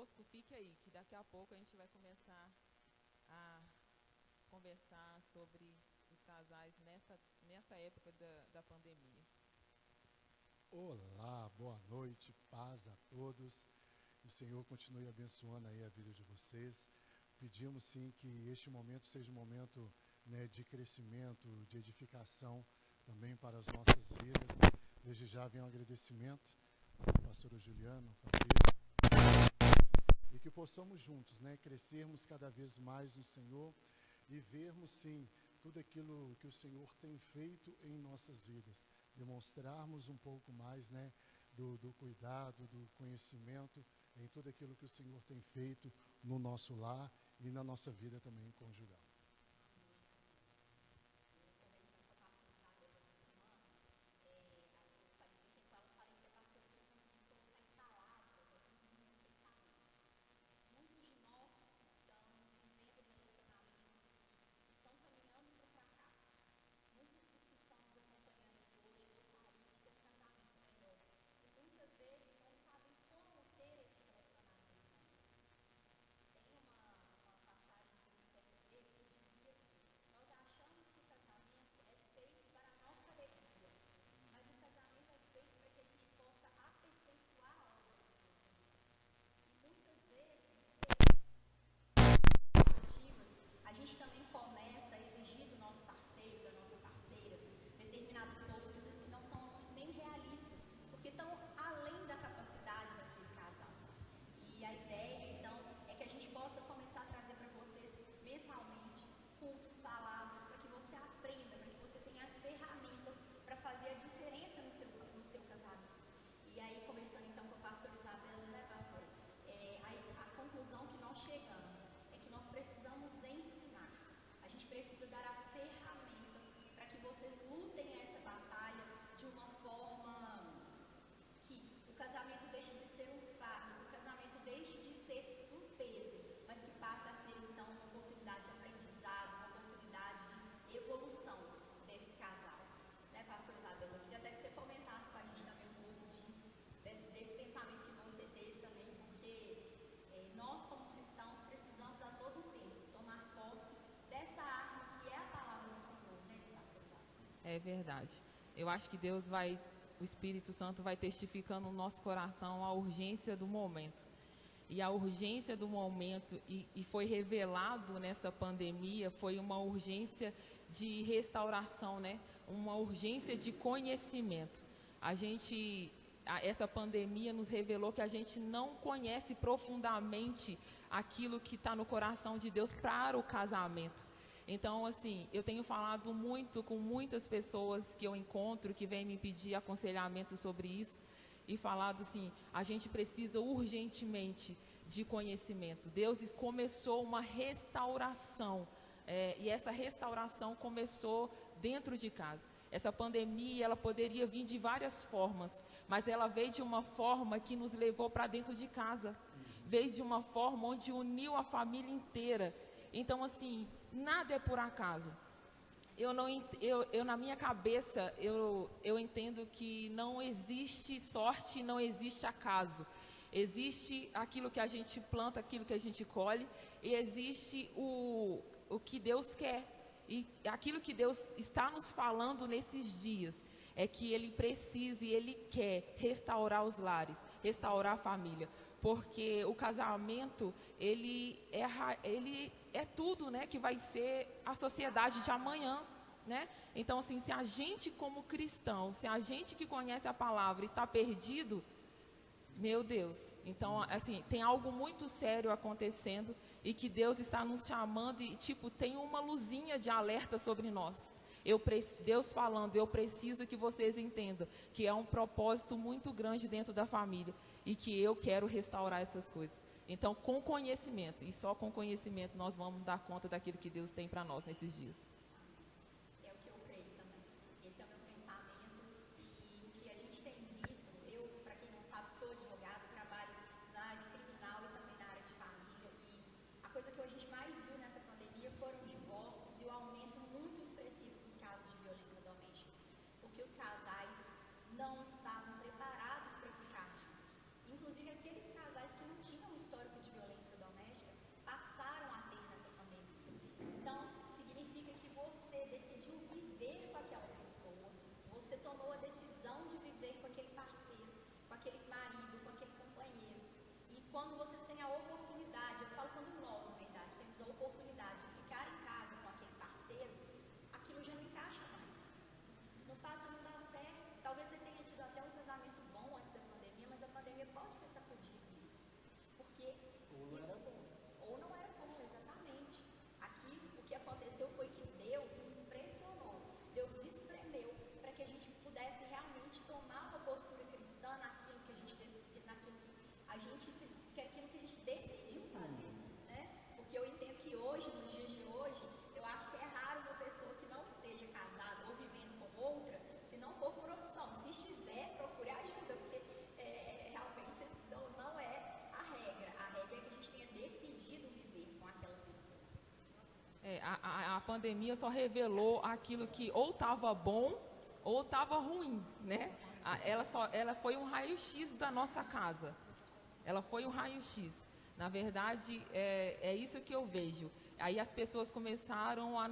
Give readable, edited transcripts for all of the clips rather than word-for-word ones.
conosco, fique aí, que daqui a pouco a gente vai começar a conversar sobre os casais nessa época da pandemia. Olá, boa noite, paz a todos. O Senhor continue abençoando aí a vida de vocês. Pedimos sim que este momento seja um momento, né, de crescimento, de edificação também para as nossas vidas. Desde já vem um agradecimento ao pastor Juliano, e que possamos juntos, né, crescermos cada vez mais no Senhor e vermos sim tudo aquilo que o Senhor tem feito em nossas vidas, demonstrarmos um pouco mais, né, do cuidado, do conhecimento em tudo aquilo que o Senhor tem feito no nosso lar e na nossa vida também conjugal. É verdade. Eu acho que o Espírito Santo vai testificando no nosso coração a urgência do momento. E a urgência do momento, e foi revelado nessa pandemia, foi uma urgência de restauração, né? Uma urgência de conhecimento. Essa pandemia nos revelou que a gente não conhece profundamente aquilo que está no coração de Deus para o casamento. Então, assim, eu tenho falado muito com muitas pessoas que eu encontro, que vêm me pedir aconselhamento sobre isso, e falado assim, a gente precisa urgentemente de conhecimento. Deus começou uma restauração, e essa restauração começou dentro de casa. Essa pandemia, ela poderia vir de várias formas, mas ela veio de uma forma que nos levou para dentro de casa. Veio de uma forma onde uniu a família inteira. Então, assim, nada é por acaso. Na minha cabeça, eu entendo que não existe sorte, não existe acaso. Existe aquilo que a gente planta, aquilo que a gente colhe, e existe o que Deus quer. E aquilo que Deus está nos falando nesses dias é que Ele precisa e Ele quer restaurar os lares, restaurar a família. Porque o casamento, ele é tudo, né, que vai ser a sociedade de amanhã, né? Então, assim, se a gente como cristão, se a gente que conhece a palavra está perdido, meu Deus, então, assim, tem algo muito sério acontecendo e que Deus está nos chamando e, tipo, tem uma luzinha de alerta sobre nós. Deus falando, eu preciso que vocês entendam que é um propósito muito grande dentro da família e que eu quero restaurar essas coisas. Então, com conhecimento, e só com conhecimento nós vamos dar conta daquilo que Deus tem para nós nesses dias. Não estavam preparados para ficar juntos. Inclusive aqueles casais que não tinham histórico quando vocês têm a oportunidade, eu falo quando nós, na verdade, temos a oportunidade de ficar em casa com aquele parceiro, aquilo já não encaixa mais. Não passa, não dá certo. Talvez você tenha tido até um casamento bom antes da pandemia, mas a pandemia pode ter sacudido isso. Porque Ou não era bom. ou não era bom, exatamente. Aqui, o que aconteceu foi que Deus nos pressionou, Deus espremeu para que a gente pudesse realmente tomar uma postura cristã naquilo que a gente decidiu fazer, né? Porque eu entendo que hoje, nos dias de hoje, eu acho que é raro uma pessoa que não esteja casada ou vivendo com outra, se não for por opção. Se estiver, procure ajuda, porque realmente não é a regra. A regra é que a gente tenha decidido viver com aquela pessoa. A pandemia só revelou aquilo que ou estava bom ou estava ruim, né? Ela foi um raio-x da nossa casa. Ela foi um raio-x. Na verdade, é isso que eu vejo. Aí as pessoas começaram a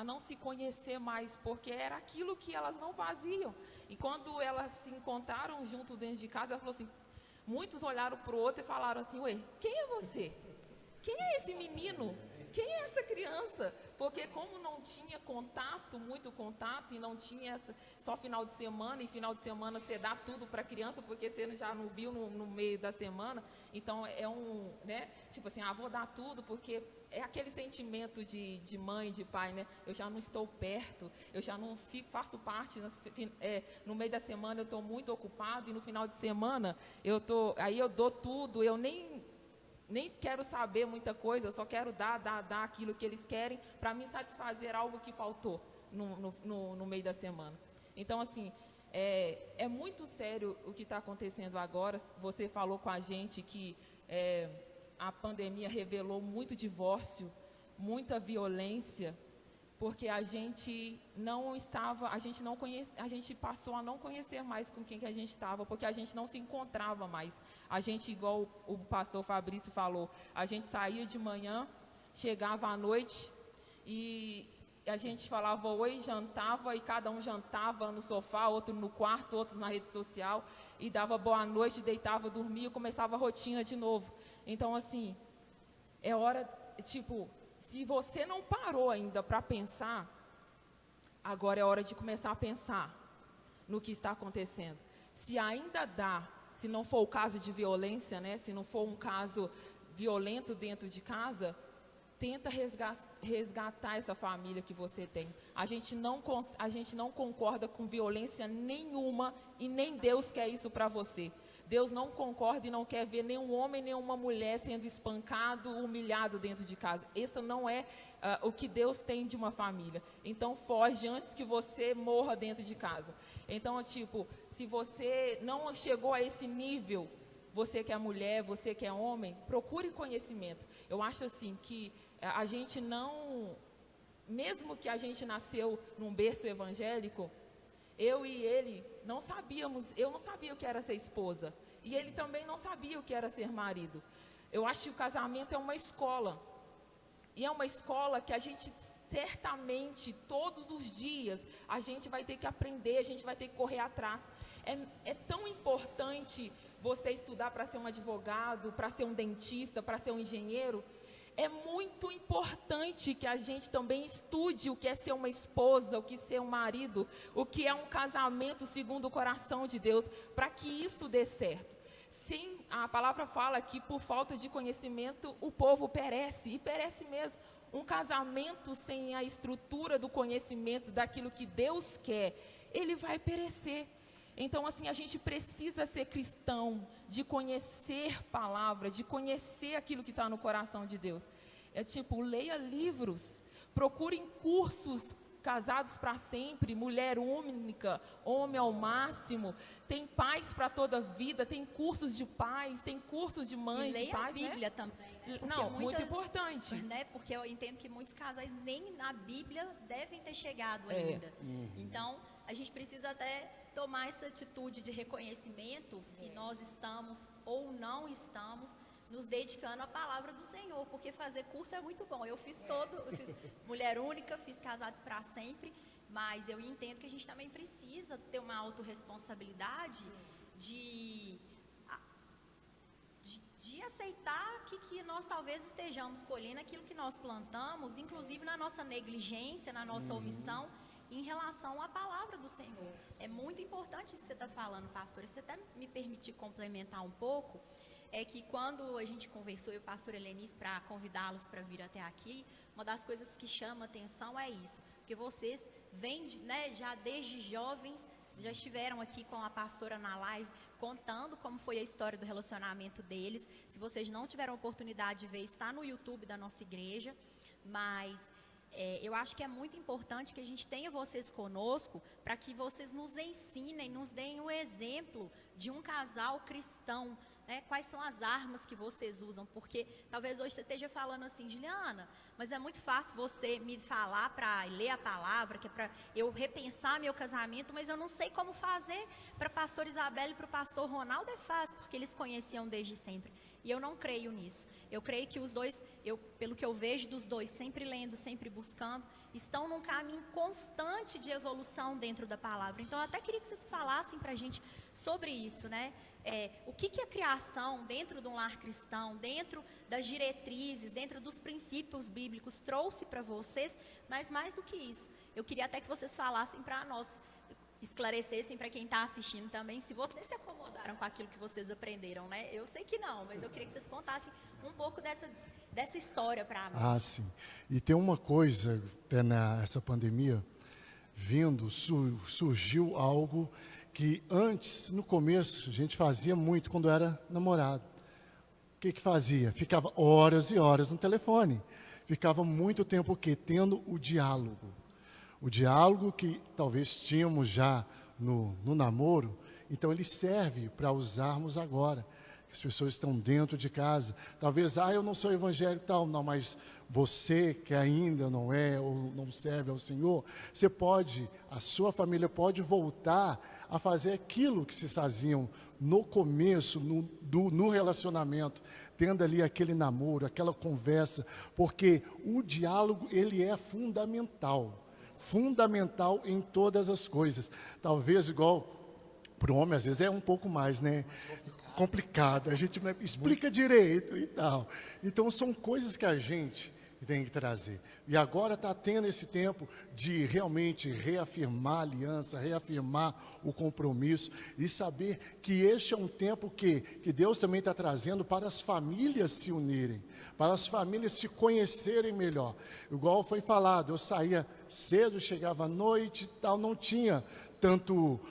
não se conhecer mais, porque era aquilo que elas não faziam. E quando elas se encontraram junto dentro de casa, ela falou assim, muitos olharam para o outro e falaram assim, ué, quem é você? Quem é esse menino? Quem é essa criança? Porque como não tinha contato, muito contato, e não tinha só final de semana, e final de semana você dá tudo para a criança, porque você já não viu no meio da semana, então né, tipo assim, vou dar tudo, porque é aquele sentimento de mãe, de pai, né, eu já não estou perto, eu já não faço parte, no meio da semana eu estou muito ocupado, e no final de semana, aí eu dou tudo, eu nem quero saber muita coisa, eu só quero dar aquilo que eles querem para me satisfazer algo que faltou no meio da semana. Então, assim, é muito sério o que está acontecendo agora. Você falou com a gente que a pandemia revelou muito divórcio, muita violência, porque a gente passou a não conhecer mais com quem que a gente estava, porque a gente não se encontrava mais. A gente, igual o pastor Fabrício falou, a gente saía de manhã, chegava à noite e a gente falava oi, jantava, e cada um jantava no sofá, outro no quarto, outros na rede social, e dava boa noite, deitava, dormia, começava a rotina de novo. Então, assim, é hora, tipo, se você não parou ainda para pensar, agora é hora de começar a pensar no que está acontecendo. Se ainda dá, se não for o caso de violência, né, se não for um caso violento dentro de casa, tenta resgatar essa família que você tem. A gente não concorda com violência nenhuma e nem Deus quer isso para você. Deus não concorda e não quer ver nenhum homem, nenhuma mulher sendo espancado, humilhado dentro de casa. Isso não é o que Deus tem de uma família. Então, foge antes que você morra dentro de casa. Então, tipo, se você não chegou a esse nível, você que é mulher, você que é homem, procure conhecimento. Eu acho assim que a gente não, mesmo que a gente nasceu num berço evangélico, eu e ele não sabíamos, eu não sabia o que era ser esposa, e ele também não sabia o que era ser marido. Eu acho que o casamento é uma escola, e é uma escola que a gente certamente, todos os dias, a gente vai ter que aprender, a gente vai ter que correr atrás. É tão importante você estudar para ser um advogado, para ser um dentista, para ser um engenheiro. É muito importante que a gente também estude o que é ser uma esposa, o que é ser um marido, o que é um casamento segundo o coração de Deus, para que isso dê certo. Sim, a palavra fala que por falta de conhecimento o povo perece, e perece mesmo. Um casamento sem a estrutura do conhecimento daquilo que Deus quer, ele vai perecer. Então, assim, a gente precisa ser cristão, de conhecer palavra, de conhecer aquilo que está no coração de Deus. É tipo, leia livros, procurem cursos, casados para sempre, mulher única, homem ao máximo, tem pais para toda a vida, tem cursos de pais, tem cursos de mães, de pais, né? E leia a Bíblia também, né? Não, muito importante. Né? Porque eu entendo que muitos casais nem na Bíblia devem ter chegado ainda. Então, a gente precisa até tomar essa atitude de reconhecimento, se nós estamos ou não estamos nos dedicando à palavra do Senhor, porque fazer curso é muito bom. Eu fiz mulher única, fiz casados para sempre, mas eu entendo que a gente também precisa ter uma autorresponsabilidade de de aceitar que nós talvez estejamos colhendo aquilo que nós plantamos, inclusive na nossa negligência, na nossa omissão, em relação à palavra do Senhor. É muito importante isso que você está falando, pastor. E se você até me permitir complementar um pouco, é que quando a gente conversou, eu e o pastor Helenice, para convidá-los para vir até aqui, uma das coisas que chama atenção é isso, porque vocês vêm, já desde jovens, já estiveram aqui com a pastora na live, contando como foi a história do relacionamento deles. Se vocês não tiveram oportunidade de ver, está no YouTube da nossa igreja, mas eu acho que é muito importante que a gente tenha vocês conosco, para que vocês nos ensinem, nos deem o exemplo de um casal cristão, né? Quais são as armas que vocês usam, porque talvez hoje você esteja falando assim, Juliana, mas é muito fácil você me falar para ler a palavra, que é para eu repensar meu casamento, mas eu não sei como fazer. Para a pastora Isabela e para o pastor Ronaldo é fácil, porque eles conheciam desde sempre. E eu não creio nisso. Eu creio que os dois, pelo que eu vejo dos dois, sempre lendo, sempre buscando, estão num caminho constante de evolução dentro da palavra. Então, eu até queria que vocês falassem para a gente sobre isso, né? O que a criação dentro de um lar cristão, dentro das diretrizes, dentro dos princípios bíblicos trouxe para vocês, mas mais do que isso, eu queria até que vocês falassem para nós, esclarecessem para quem está assistindo também, se vocês se acomodaram com aquilo que vocês aprenderam, né? Eu sei que não, mas eu queria que vocês contassem um pouco dessa história para nós. Ah, sim. E tem uma coisa, até nessa pandemia, surgiu algo que antes, no começo, a gente fazia muito quando era namorado. O que fazia? Ficava horas e horas no telefone. Ficava muito tempo o quê? Tendo o diálogo. O diálogo que talvez tínhamos já no namoro, então ele serve para usarmos agora. As pessoas estão dentro de casa. Talvez, eu não sou evangélico e tal. Não, mas você que ainda não é ou não serve ao Senhor, você pode, a sua família pode voltar a fazer aquilo que se faziam no começo, no relacionamento, tendo ali aquele namoro, aquela conversa, porque o diálogo, ele é fundamental em todas as coisas. Talvez igual para o homem, às vezes é um pouco mais, né? Complicado, a gente explica direito e tal. Então são coisas que a gente tem que trazer. E agora está tendo esse tempo de realmente reafirmar a aliança, reafirmar o compromisso e saber que este é um tempo que Deus também está trazendo para as famílias se unirem, para as famílias se conhecerem melhor. Igual foi falado, eu saía cedo, chegava à noite e tal, não tinha tanto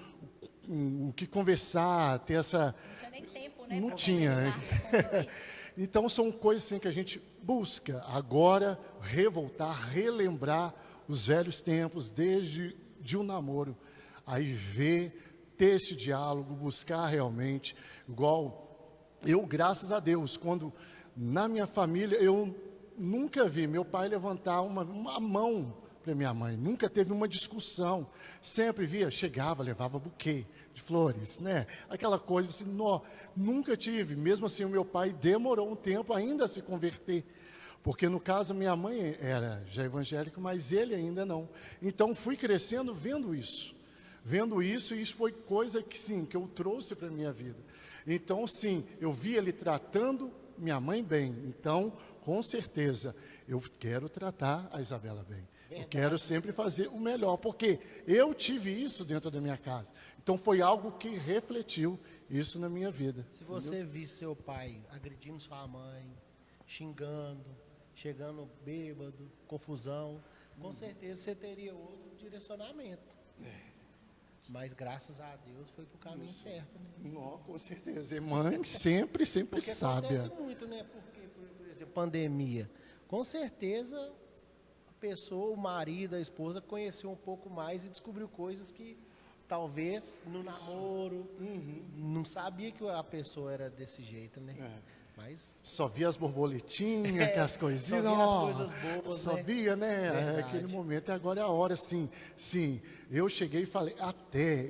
o que conversar, ter essa... Não tinha nem tempo, né? Não tinha. Então são coisas assim que a gente busca agora revoltar, relembrar os velhos tempos, desde um namoro. Aí ver, ter esse diálogo, buscar realmente, igual eu, graças a Deus, quando na minha família eu nunca vi meu pai levantar uma mão para minha mãe, nunca teve uma discussão, sempre chegava, levava buquê de flores, né? Aquela coisa assim, nunca tive, mesmo assim o meu pai demorou um tempo ainda a se converter, porque no caso minha mãe era já evangélica, mas ele ainda não, então fui crescendo vendo isso, e isso foi coisa que sim, que eu trouxe para a minha vida, então sim, eu vi ele tratando minha mãe bem, então com certeza eu quero tratar a Isabela bem. Eu quero sempre fazer o melhor, porque eu tive isso dentro da minha casa. Então foi algo que refletiu isso na minha vida. Se você visse seu pai agredindo sua mãe, xingando, chegando bêbado, confusão, com certeza você teria outro direcionamento. Mas graças a Deus foi para o caminho certo, né? Não, com certeza. E mãe sempre porque sábia. Acontece muito, né? Porque, por exemplo, pandemia. Com certeza pessoa, o marido, a esposa, conheceu um pouco mais e descobriu coisas que talvez no namoro não sabia que a pessoa era desse jeito, né? Mas só via as borboletinhas, aquelas coisinhas, só via as coisas bobas, só né? via, né? Verdade. Aquele momento, e agora é a hora, sim. Eu cheguei e falei,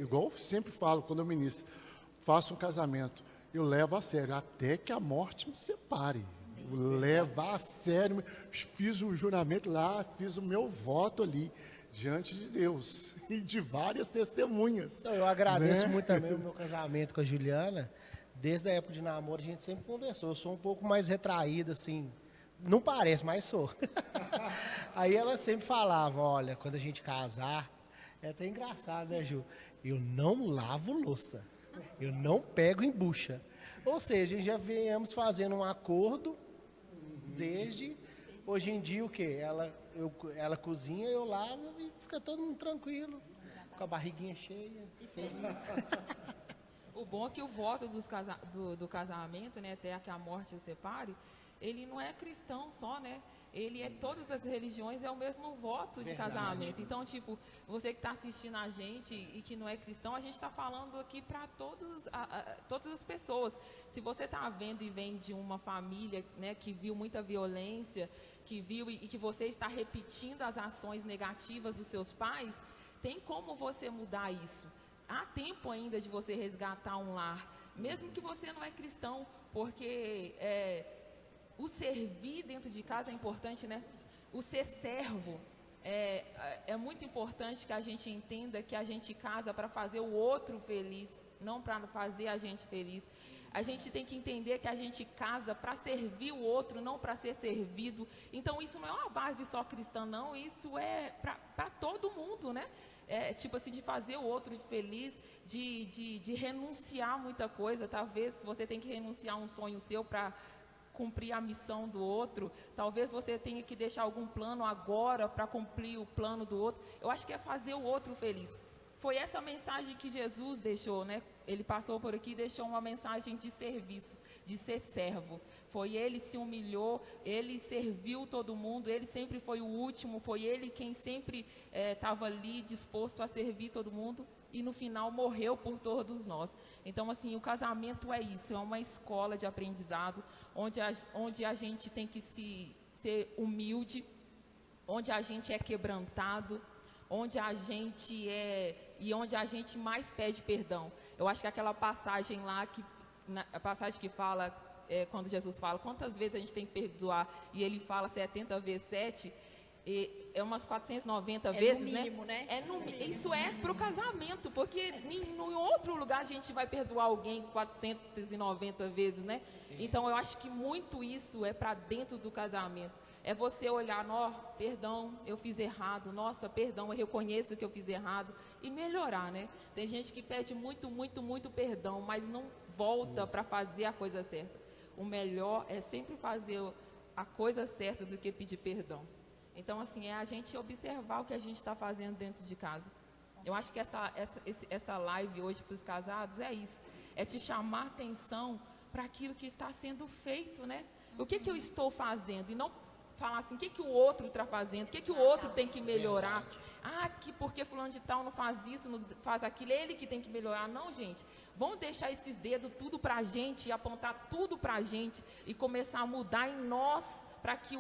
igual eu sempre falo quando eu ministro, faço um casamento, eu levo a sério, até que a morte me separe. Levar a sério, fiz o juramento lá, fiz o meu voto ali, diante de Deus, e de várias testemunhas. Eu agradeço né? muito também o meu casamento com a Juliana, desde a época de namoro, a gente sempre conversou. Eu sou um pouco mais retraído, assim, não parece, mas sou. Aí ela sempre falava, olha, quando a gente casar, é até engraçado, né, Ju? Eu não lavo louça, eu não pego em bucha. Ou seja, já viemos fazendo um acordo desde hoje em dia o quê? Ela cozinha, eu lavo e fica todo mundo tranquilo, com a barriguinha cheia. Feliz. O bom é que o voto do casamento, né, até que a morte os separe, ele não é cristão só, né? Ele é todas as religiões, é o mesmo voto de casamento. Então, tipo, você que está assistindo a gente e que não é cristão, a gente está falando aqui para todas as pessoas. Se você está vendo e vem de uma família, né, que viu muita violência, que viu e que você está repetindo as ações negativas dos seus pais, tem como você mudar isso. Há tempo ainda de você resgatar um lar, mesmo que você não é cristão, porque o servir dentro de casa é importante, né? O ser servo é muito importante que a gente entenda que a gente casa para fazer o outro feliz, não para fazer a gente feliz. A gente tem que entender que a gente casa para servir o outro, não para ser servido. Então, isso não é uma base só cristã, não. Isso é para todo mundo, né? Tipo assim, de fazer o outro feliz, de renunciar muita coisa. Talvez você tenha que renunciar a um sonho seu para cumprir a missão do outro. Talvez você tenha que deixar algum plano agora para cumprir o plano do outro. Eu acho que é fazer o outro feliz. Foi essa mensagem que Jesus deixou, né? Ele passou por aqui e deixou uma mensagem de serviço, de ser servo. Foi ele se humilhou, ele serviu todo mundo, ele sempre foi o último, foi ele quem sempre estava ali disposto a servir todo mundo e no final morreu por todos nós. Então, assim, o casamento é isso, é uma escola de aprendizado, onde a gente tem que ser humilde, onde a gente é quebrantado, onde a gente mais pede perdão. Eu acho que aquela passagem lá, a passagem que fala, quando Jesus fala, quantas vezes a gente tem que perdoar, e ele fala 70 vezes 7, é umas 490 vezes, no mínimo, né? Isso é para o casamento, porque em outro lugar a gente vai perdoar alguém 490 vezes, né? Então eu acho que muito isso é para dentro do casamento. É você olhar, perdão, eu fiz errado, nossa, perdão, eu reconheço que eu fiz errado, e melhorar, né? Tem gente que pede muito, muito, muito perdão, mas não volta para fazer a coisa certa. O melhor é sempre fazer a coisa certa do que pedir perdão. Então, assim, é a gente observar o que a gente está fazendo dentro de casa. Eu acho que essa live hoje para os casados é isso, é te chamar atenção para aquilo que está sendo feito, né? O que eu estou fazendo, e não falar assim, o que o outro está fazendo, o que o outro tem que melhorar. Porque fulano de tal não faz isso, não faz aquilo, é ele que tem que melhorar. Não, gente, vamos deixar esses dedos tudo para a gente, e apontar tudo para a gente, e começar a mudar em nós, para que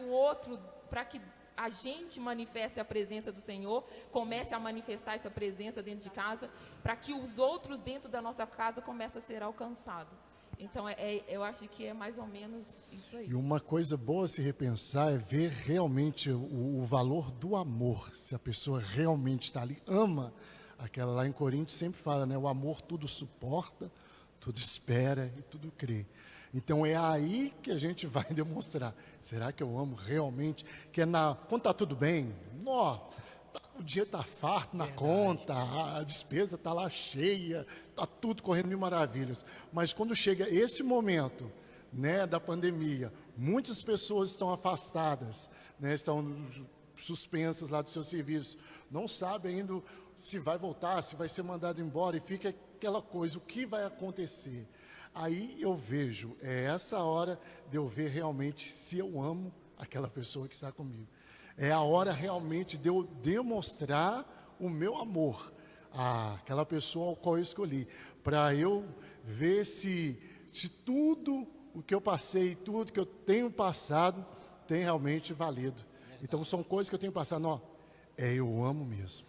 a gente manifeste a presença do Senhor, comece a manifestar essa presença dentro de casa, para que os outros dentro da nossa casa comecem a ser alcançados. Então, eu acho que é mais ou menos isso aí. E uma coisa boa a se repensar é ver realmente o valor do amor. Se a pessoa realmente está ali, ama. Aquela lá em Coríntios sempre fala, né? O amor tudo suporta, tudo espera e tudo crê. Então é aí que a gente vai demonstrar. Será que eu amo realmente? Quando está tudo bem, o dinheiro está farto na conta, a despesa está lá cheia, está tudo correndo mil maravilhas. Mas quando chega esse momento, né, da pandemia, muitas pessoas estão afastadas, né, estão suspensas lá do seu serviço, não sabem ainda se vai voltar, se vai ser mandado embora, e fica aquela coisa, o que vai acontecer? Aí eu vejo, é essa hora de eu ver realmente se eu amo aquela pessoa que está comigo. É a hora realmente de eu demonstrar o meu amor àquela pessoa ao qual eu escolhi, para eu ver se tudo o que eu passei, tudo que eu tenho passado, tem realmente valido. Então são coisas que eu tenho passado, eu amo mesmo.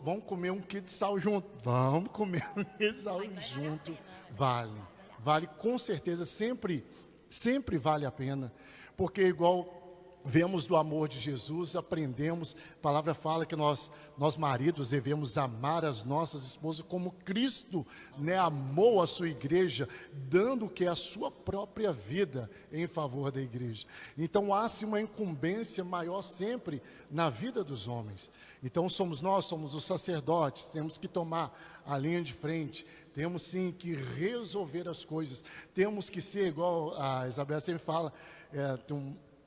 Vamos comer um quilo de sal junto? Vamos comer um quilo de sal junto. Vale com certeza, sempre vale a pena, porque igual vemos do amor de Jesus, aprendemos, a palavra fala que nós maridos devemos amar as nossas esposas como Cristo, né, amou a sua igreja, dando o que é a sua própria vida em favor da igreja. Então há-se uma incumbência maior sempre na vida dos homens. Então somos os sacerdotes, temos que tomar a linha de frente, temos sim que resolver as coisas, temos que ser igual a Isabel sempre fala,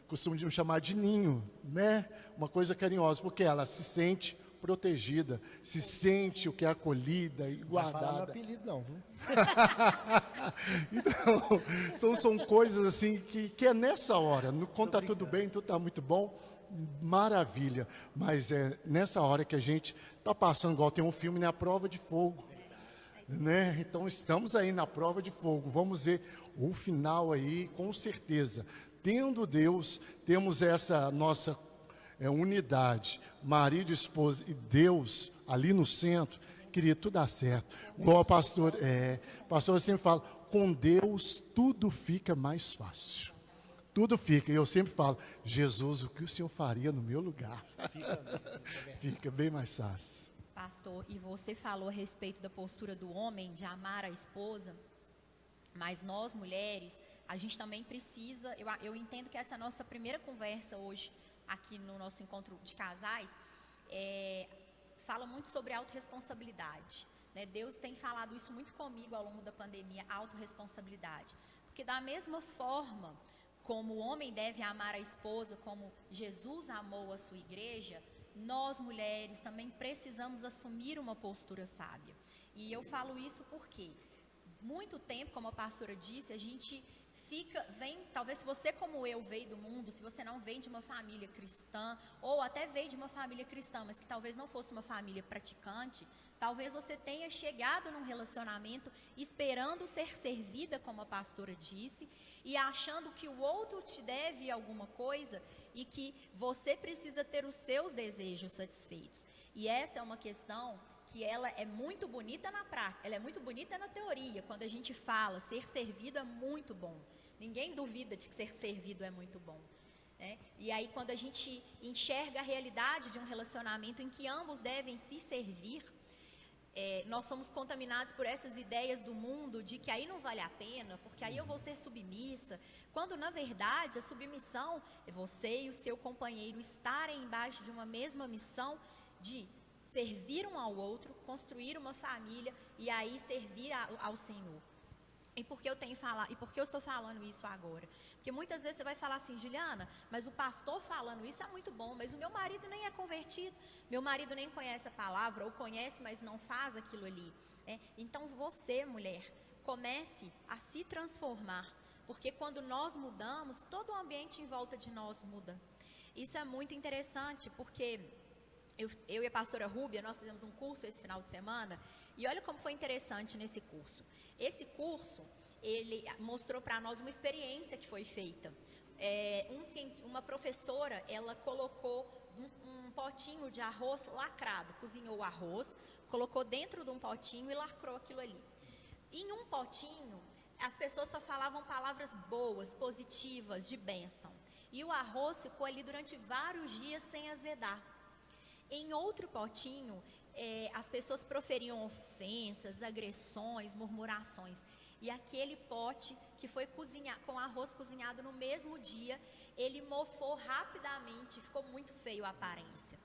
costumo de me chamar de ninho, né? Uma coisa carinhosa, porque ela se sente protegida, se sente o que é acolhida e guardada. Não vai falar meu apelido não, viu? Então, são coisas assim que é nessa hora, quando está tudo bem, tudo está muito bom, maravilha, mas é nessa hora que a gente está passando, igual tem um filme, né? A Prova de Fogo, né? Então estamos aí na prova de fogo, vamos ver o final aí, com certeza. Tendo Deus, temos essa nossa unidade, marido, esposa e Deus ali no centro, queria tudo dar certo. Igual a pastor sempre fala, com Deus tudo fica mais fácil. Tudo fica, e eu sempre falo, Jesus, o que o Senhor faria no meu lugar? Fica bem mais fácil. Pastor, e você falou a respeito da postura do homem de amar a esposa, mas nós mulheres, a gente também precisa, eu entendo que essa é a nossa primeira conversa hoje, aqui no nosso encontro de casais, fala muito sobre autorresponsabilidade, né? Deus tem falado isso muito comigo ao longo da pandemia, autorresponsabilidade, porque da mesma forma como o homem deve amar a esposa, como Jesus amou a sua igreja, nós mulheres também precisamos assumir uma postura sábia. E eu falo isso porque muito tempo, como a pastora disse, a gente talvez se você como eu veio do mundo, se você não vem de uma família cristã, ou até veio de uma família cristã, mas que talvez não fosse uma família praticante, talvez você tenha chegado num relacionamento esperando ser servida, como a pastora disse, e achando que o outro te deve alguma coisa e que você precisa ter os seus desejos satisfeitos. E essa é uma questão que ela é muito bonita na prática, ela é muito bonita na teoria. Quando a gente fala ser servido é muito bom. Ninguém duvida de que ser servido é muito bom, né? E aí quando a gente enxerga a realidade de um relacionamento em que ambos devem se servir, nós somos contaminados por essas ideias do mundo de que aí não vale a pena, porque aí eu vou ser submissa, quando na verdade a submissão é você e o seu companheiro estarem embaixo de uma mesma missão de servir um ao outro, construir uma família e aí servir ao Senhor. E por que eu estou falando isso agora? Porque muitas vezes você vai falar assim, Juliana, mas o pastor falando isso é muito bom, mas o meu marido nem é convertido, meu marido nem conhece a palavra, ou conhece, mas não faz aquilo ali. Então você, mulher, comece a se transformar, porque quando nós mudamos, todo o ambiente em volta de nós muda. Isso é muito interessante, porque eu e a pastora Rúbia, nós fizemos um curso esse final de semana, e olha como foi interessante nesse curso. Esse curso, ele mostrou para nós uma experiência que foi feita. Uma professora, ela colocou um potinho de arroz lacrado, cozinhou o arroz, colocou dentro de um potinho e lacrou aquilo ali. Em um potinho, as pessoas só falavam palavras boas, positivas, de bênção. E o arroz ficou ali durante vários dias sem azedar. Em outro potinho, as pessoas proferiam ofensas, agressões, murmurações. E aquele pote que foi com arroz cozinhado no mesmo dia, ele mofou rapidamente, ficou muito feio a aparência.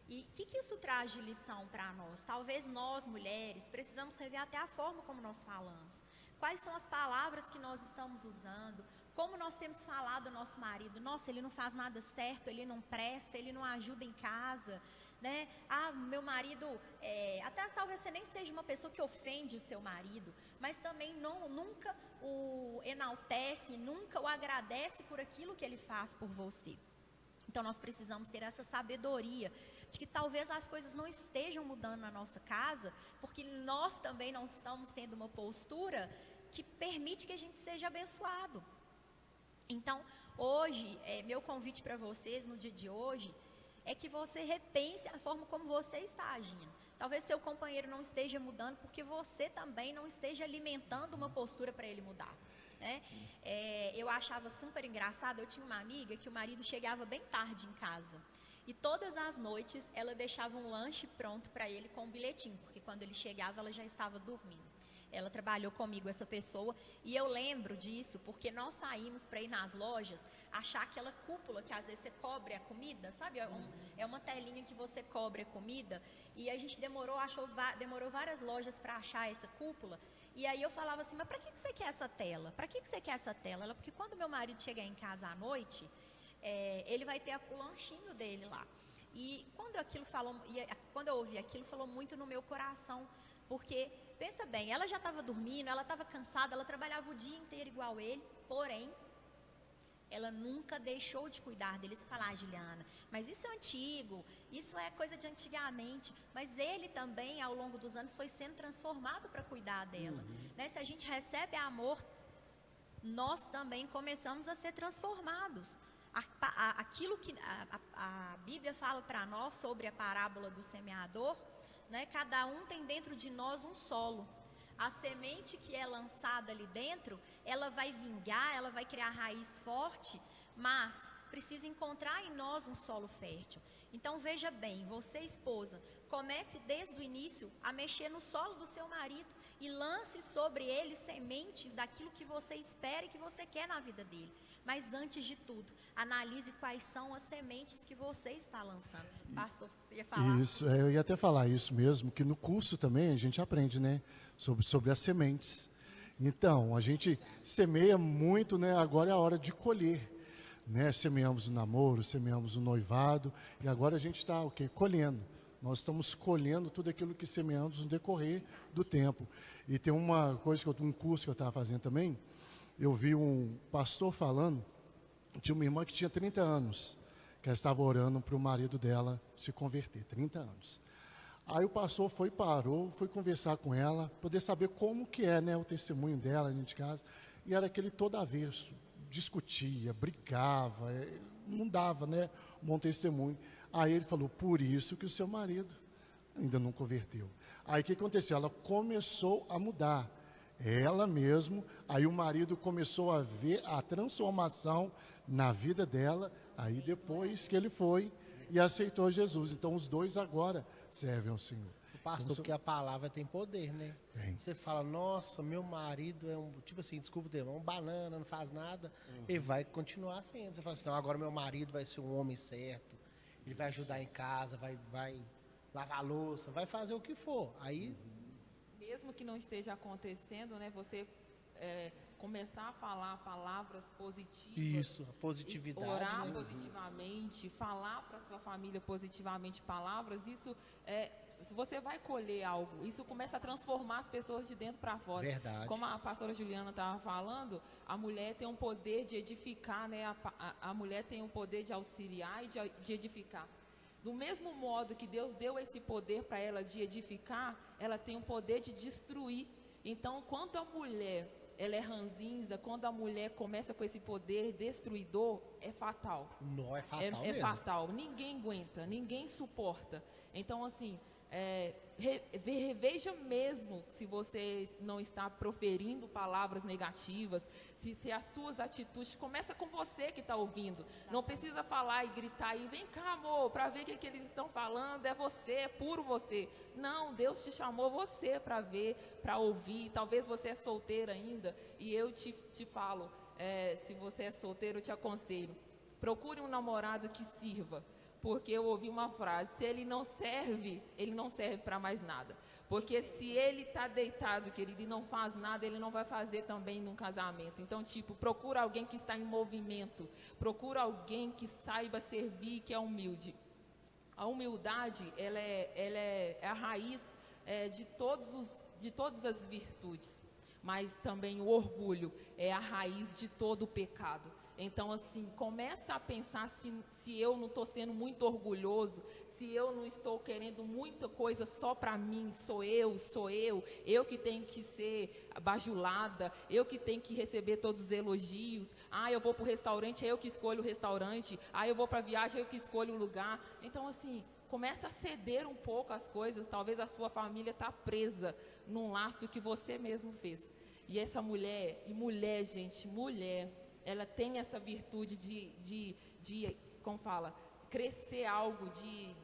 E o que isso traz de lição para nós? Talvez nós, mulheres, precisamos rever até a forma como nós falamos. Quais são as palavras que nós estamos usando? Como nós temos falado ao nosso marido? Nossa, ele não faz nada certo, ele não presta, ele não ajuda em casa, né? Meu marido, até talvez você nem seja uma pessoa que ofende o seu marido, mas também nunca o enaltece, nunca o agradece por aquilo que ele faz por você. Então nós precisamos ter essa sabedoria de que talvez as coisas não estejam mudando na nossa casa, porque nós também não estamos tendo uma postura que permite que a gente seja abençoado. Então, hoje, meu convite para vocês no dia de hoje é que você repense a forma como você está agindo. Talvez seu companheiro não esteja mudando porque você também não esteja alimentando uma postura para ele mudar. né? Eu achava super engraçado, eu tinha uma amiga que o marido chegava bem tarde em casa. E todas as noites ela deixava um lanche pronto para ele com um bilhetinho, porque quando ele chegava ela já estava dormindo. Ela trabalhou comigo, essa pessoa, e eu lembro disso porque nós saímos para ir nas lojas, achar aquela cúpula que às vezes você cobre a comida, sabe? É uma telinha que você cobre a comida, e a gente demorou várias lojas para achar essa cúpula, e aí eu falava assim, mas para que você quer essa tela? Para que você quer essa tela? Ela, porque quando meu marido chegar em casa à noite, ele vai ter o lanchinho dele lá. E quando eu ouvi aquilo, falou muito no meu coração, porque, pensa bem, ela já estava dormindo, ela estava cansada, ela trabalhava o dia inteiro igual ele, porém, ela nunca deixou de cuidar dele. Você fala, Juliana, mas isso é antigo, isso é coisa de antigamente, mas ele também, ao longo dos anos, foi sendo transformado para cuidar dela. Né? Se a gente recebe amor, nós também começamos a ser transformados. Aquilo que a Bíblia fala para nós sobre a parábola do semeador, né? Cada um tem dentro de nós um solo. A semente que é lançada ali dentro, ela vai vingar, ela vai criar raiz forte, mas precisa encontrar em nós um solo fértil. Então veja bem, você esposa, comece desde o início a mexer no solo do seu marido e lance sobre ele sementes daquilo que você espera e que você quer na vida dele. Mas antes de tudo, analise quais são as sementes que você está lançando. Pastor, você ia falar? Isso, eu ia até falar isso mesmo, que no curso também a gente aprende, né, sobre as sementes. Então, a gente semeia muito, né, agora é a hora de colher. Né? Semeamos o namoro, semeamos o noivado, e agora a gente está o quê? Colhendo. Nós estamos colhendo tudo aquilo que semeamos no decorrer do tempo. E tem uma coisa, um curso que eu estava fazendo também, eu vi um pastor falando, tinha uma irmã que tinha 30 anos, que ela estava orando para o marido dela se converter, 30 anos. Aí o pastor foi conversar com ela, poder saber como que é, né, o testemunho dela dentro de casa, e era aquele todo avesso, discutia, brigava, não dava, né, um bom testemunho. Aí ele falou, por isso que o seu marido ainda não converteu. Aí o que aconteceu? Ela começou a mudar. Ela mesmo, aí o marido começou a ver a transformação na vida dela, aí depois que ele foi e aceitou Jesus. Então os dois agora servem ao Senhor. Pastor, porque a palavra tem poder, né? Tem. Você fala, nossa, meu marido é tipo assim, desculpa o termo, é um banana, não faz nada, ele vai continuar sendo. Você fala assim, não, agora meu marido vai ser um homem certo, ele vai ajudar em casa, vai lavar a louça, vai fazer o que for. Aí Mesmo que não esteja acontecendo, né, você começar a falar palavras positivas. isso, a positividade. Orar né? positivamente, falar para sua família positivamente palavras, isso se você vai colher algo, isso começa a transformar as pessoas de dentro para fora. Verdade. Como a pastora Juliana estava falando, a mulher tem um poder de edificar, né? A mulher tem um poder de auxiliar e de edificar. Do mesmo modo que Deus deu esse poder para ela de edificar, ela tem o poder de destruir. Então, quando a mulher ela é ranzinza, quando a mulher começa com esse poder destruidor, é fatal. Não, é fatal É mesmo. fatal. Ninguém aguenta, ninguém suporta. Então, assim, veja mesmo se você não está proferindo palavras negativas, se as suas atitudes, começa com você que está ouvindo, não precisa falar e gritar e vem cá amor, para ver o que eles estão falando, é você, é puro você. Não, Deus te chamou você para ver, para ouvir. Talvez você é solteira ainda e eu te falo, se você é solteiro eu te aconselho, procure um namorado que sirva. Porque eu ouvi uma frase, se ele não serve para mais nada. Porque se ele está deitado, querido, e não faz nada, ele não vai fazer também num casamento. Então, procura alguém que está em movimento. Procura alguém que saiba servir, que é humilde. A humildade, ela é a raiz de todas as virtudes. Mas também o orgulho é a raiz de todo o pecado. Então, assim, começa a pensar se eu não estou sendo muito orgulhoso, se eu não estou querendo muita coisa só para mim, sou eu que tenho que ser bajulada, eu que tenho que receber todos os elogios. Eu vou para o restaurante, é eu que escolho o restaurante, eu vou para a viagem, é eu que escolho o lugar. Então, assim, começa a ceder um pouco as coisas, talvez a sua família está presa num laço que você mesmo fez. E essa mulher, gente, ela tem essa virtude de como fala, crescer algo,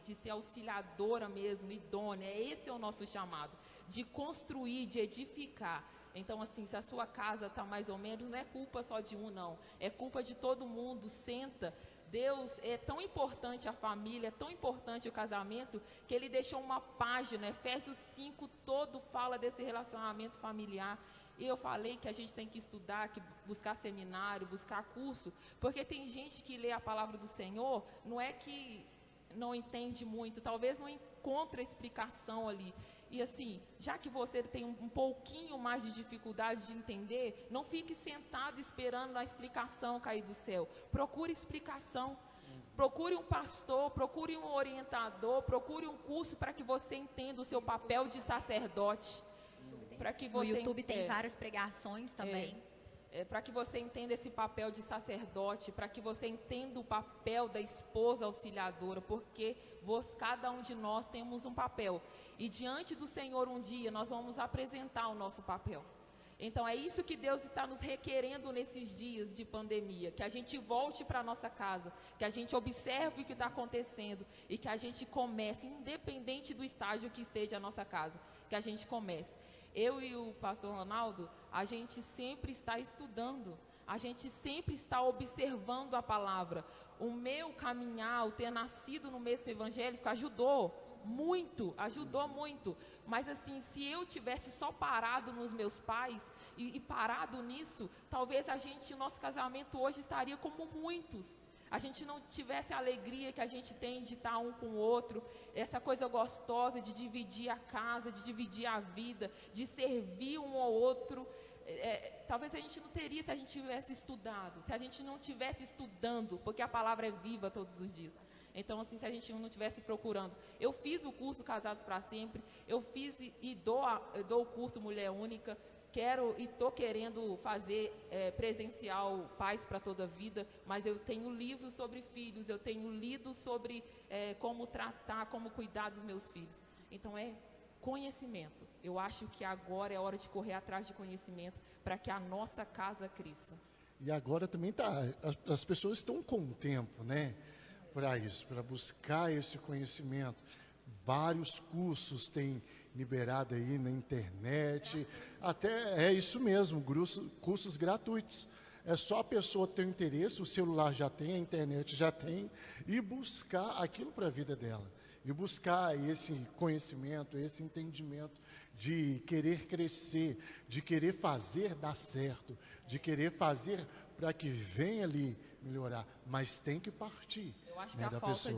de ser auxiliadora mesmo, idônea. Esse é o nosso chamado, de construir, de edificar. Então, assim, se a sua casa está mais ou menos, não é culpa só de um, não. É culpa de todo mundo. Senta. Deus, é tão importante a família, é tão importante o casamento, que Ele deixou uma página, Efésios 5, todo fala desse relacionamento familiar. E eu falei que a gente tem que estudar, que buscar seminário, buscar curso, porque tem gente que lê a palavra do Senhor, não é que não entende muito, talvez não encontre explicação ali. E assim, já que você tem um pouquinho mais de dificuldade de entender, não fique sentado esperando a explicação cair do céu. Procure explicação. Procure um pastor, procure um orientador, procure um curso para que você entenda o seu papel de sacerdote. Para que você no YouTube tem várias pregações também. Para que você entenda esse papel de sacerdote, para que você entenda o papel da esposa auxiliadora, porque cada um de nós temos um papel. E diante do Senhor um dia nós vamos apresentar o nosso papel. Então é isso que Deus está nos requerendo nesses dias de pandemia, que a gente volte para a nossa casa, que a gente observe o que está acontecendo e que a gente comece, independente do estágio que esteja a nossa casa, que a gente comece. Eu e o pastor Ronaldo, a gente sempre está estudando, a gente sempre está observando a palavra. O meu caminhar, o ter nascido no meio evangélico ajudou muito, mas assim, se eu tivesse só parado nos meus pais e parado nisso, talvez o nosso casamento hoje estaria como muitos. A gente não tivesse a alegria que a gente tem de estar um com o outro, essa coisa gostosa de dividir a casa, de dividir a vida, de servir um ao outro. Talvez a gente não teria se a gente tivesse estudado, se a gente não tivesse estudando, porque a palavra é viva todos os dias. Então, assim, se a gente não estivesse procurando. Eu fiz o curso Casados para Sempre, eu fiz e dou o curso Mulher Única, e estou querendo fazer presencial Paz para toda a Vida, mas eu tenho livros sobre filhos, eu tenho lido sobre como tratar, como cuidar dos meus filhos. Então, conhecimento. Eu acho que agora é hora de correr atrás de conhecimento para que a nossa casa cresça. E agora também as pessoas estão com tempo, né? Para isso, para buscar esse conhecimento. Vários cursos têm liberado aí na internet, até é isso mesmo, cursos gratuitos. É só a pessoa ter o interesse, o celular já tem, a internet já tem, e buscar aquilo para a vida dela. E buscar esse conhecimento, esse entendimento de querer crescer, de querer fazer dar certo, de querer fazer para que venha ali melhorar, mas tem que partir. Eu acho que a falta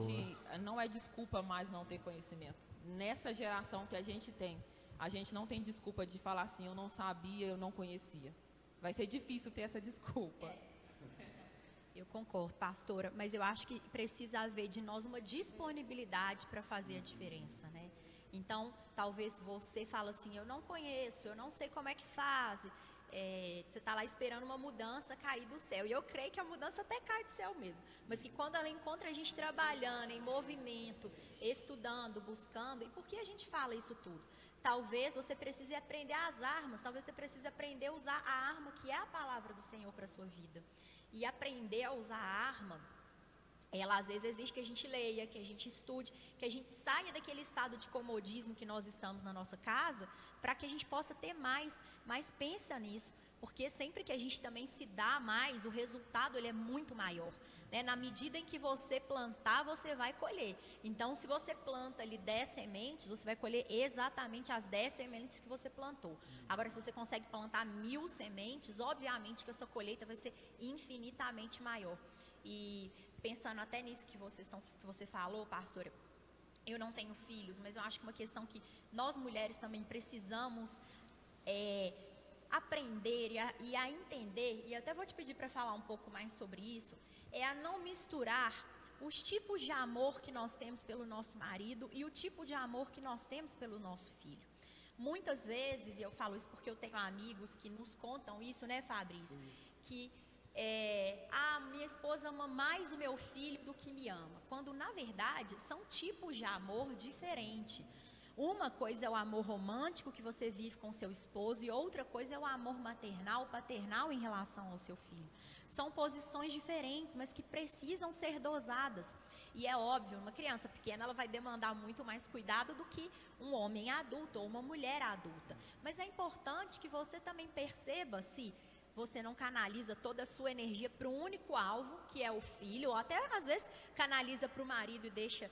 não é desculpa mais não ter conhecimento. Nessa geração que a gente não tem desculpa de falar assim, eu não sabia, eu não conhecia. Vai ser difícil ter essa desculpa. Eu concordo, pastora, mas eu acho que precisa haver de nós uma disponibilidade para fazer a diferença, né? Então, talvez você fale assim, eu não conheço, eu não sei como é que faz. Você está lá esperando uma mudança cair do céu. E eu creio que a mudança até cai do céu mesmo. Mas que quando ela encontra a gente trabalhando, em movimento, estudando, buscando. E por que a gente fala isso tudo? Talvez você precise aprender as armas. Talvez você precise aprender a usar a arma que é a palavra do Senhor para a sua vida. E aprender a usar a arma, ela às vezes exige que a gente leia, que a gente estude, que a gente saia daquele estado de comodismo que nós estamos na nossa casa, para que a gente possa ter mais pensa nisso, porque sempre que a gente também se dá mais, o resultado ele é muito maior, né? Na medida em que você plantar, você vai colher. Então, se você planta ali 10 sementes, você vai colher exatamente as 10 sementes que você plantou. Agora, se você consegue plantar 1000 sementes, obviamente que a sua colheita vai ser infinitamente maior. E pensando até nisso que você falou, pastora, eu não tenho filhos, mas eu acho que uma questão que nós mulheres também precisamos aprender e a entender, e eu até vou te pedir para falar um pouco mais sobre isso, é a não misturar os tipos de amor que nós temos pelo nosso marido e o tipo de amor que nós temos pelo nosso filho. Muitas vezes, e eu falo isso porque eu tenho amigos que nos contam isso, né, Fabrício? Sim. Que minha esposa ama mais o meu filho do que me ama, quando na verdade são tipos de amor diferentes. Uma coisa é o amor romântico que você vive com seu esposo e outra coisa é o amor maternal, paternal em relação ao seu filho. São posições diferentes, mas que precisam ser dosadas. E é óbvio, uma criança pequena ela vai demandar muito mais cuidado do que um homem adulto ou uma mulher adulta. Mas é importante que você também perceba se você não canaliza toda a sua energia para um único alvo, que é o filho, ou até às vezes canaliza para o marido e deixa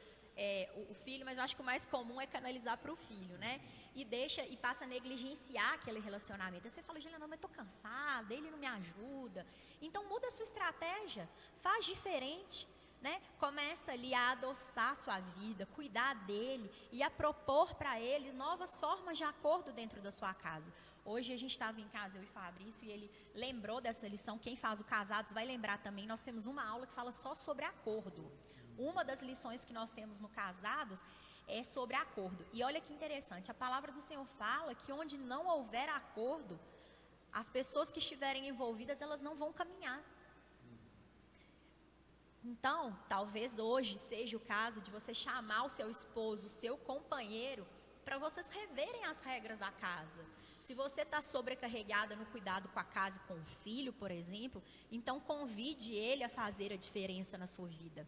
o filho, mas eu acho que o mais comum é canalizar para o filho, né? E passa a negligenciar aquele relacionamento. Aí você fala, Juliana, mas estou cansada, ele não me ajuda. Então muda a sua estratégia, faz diferente, né? Começa ali a adoçar a sua vida, cuidar dele e a propor para ele novas formas de acordo dentro da sua casa. Hoje a gente estava em casa, eu e Fabrício, e ele lembrou dessa lição. Quem faz o Casados vai lembrar também. Nós temos uma aula que fala só sobre acordo. Uma das lições que nós temos no Casados é sobre acordo. E olha que interessante, a palavra do Senhor fala que onde não houver acordo, as pessoas que estiverem envolvidas, elas não vão caminhar. Então, talvez hoje seja o caso de você chamar o seu esposo, o seu companheiro, para vocês reverem as regras da casa. Se você está sobrecarregada no cuidado com a casa e com o filho, por exemplo, então convide ele a fazer a diferença na sua vida.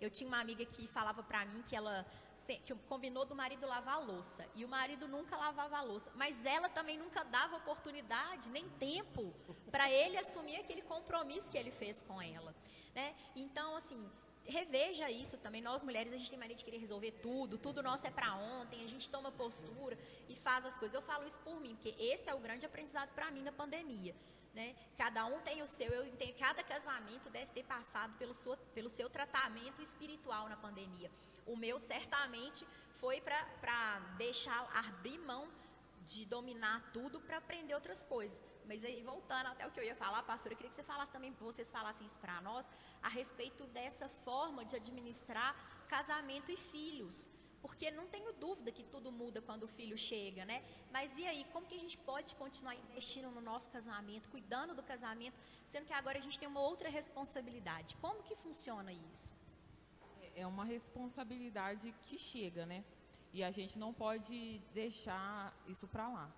Eu tinha uma amiga que falava para mim que combinou do marido lavar a louça, e o marido nunca lavava a louça, mas ela também nunca dava oportunidade, nem tempo, para ele assumir aquele compromisso que ele fez com ela, né? Então, assim, reveja isso também. Nós mulheres, a gente tem mania de querer resolver tudo nosso é para ontem, a gente toma postura e faz as coisas. Eu falo isso por mim, porque esse é o grande aprendizado para mim na pandemia, né? Cada um tem o seu, eu entendo, cada casamento deve ter passado pelo seu tratamento espiritual na pandemia. O meu certamente foi para deixar, abrir mão de dominar tudo para aprender outras coisas. Mas aí, voltando até o que eu ia falar, pastora, eu queria que você falasse também, vocês falassem isso para nós, a respeito dessa forma de administrar casamento e filhos. Porque não tenho dúvida que tudo muda quando o filho chega, né? Mas e aí, como que a gente pode continuar investindo no nosso casamento, cuidando do casamento, sendo que agora a gente tem uma outra responsabilidade? Como que funciona isso? É uma responsabilidade que chega, né? E a gente não pode deixar isso para lá.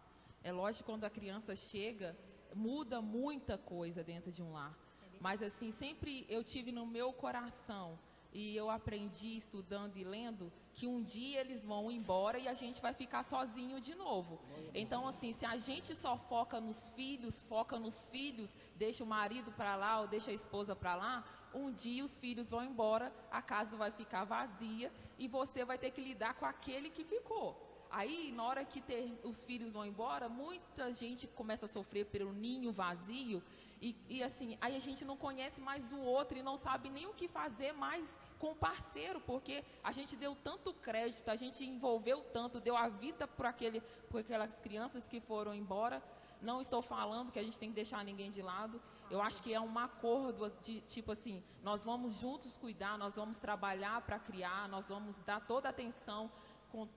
É lógico que quando a criança chega, muda muita coisa dentro de um lar. Mas assim, sempre eu tive no meu coração, e eu aprendi estudando e lendo, que um dia eles vão embora e a gente vai ficar sozinho de novo. Então, assim, se a gente só foca nos filhos, deixa o marido para lá ou deixa a esposa para lá, um dia os filhos vão embora, a casa vai ficar vazia e você vai ter que lidar com aquele que ficou. Aí, na hora que os filhos vão embora, muita gente começa a sofrer pelo ninho vazio e assim, aí a gente não conhece mais o outro e não sabe nem o que fazer mais com o parceiro, porque a gente deu tanto crédito, a gente envolveu tanto, deu a vida por aquelas crianças que foram embora. Não estou falando que a gente tem que deixar ninguém de lado. Eu acho que é um acordo de tipo assim, nós vamos juntos cuidar, nós vamos trabalhar para criar, nós vamos dar toda a atenção com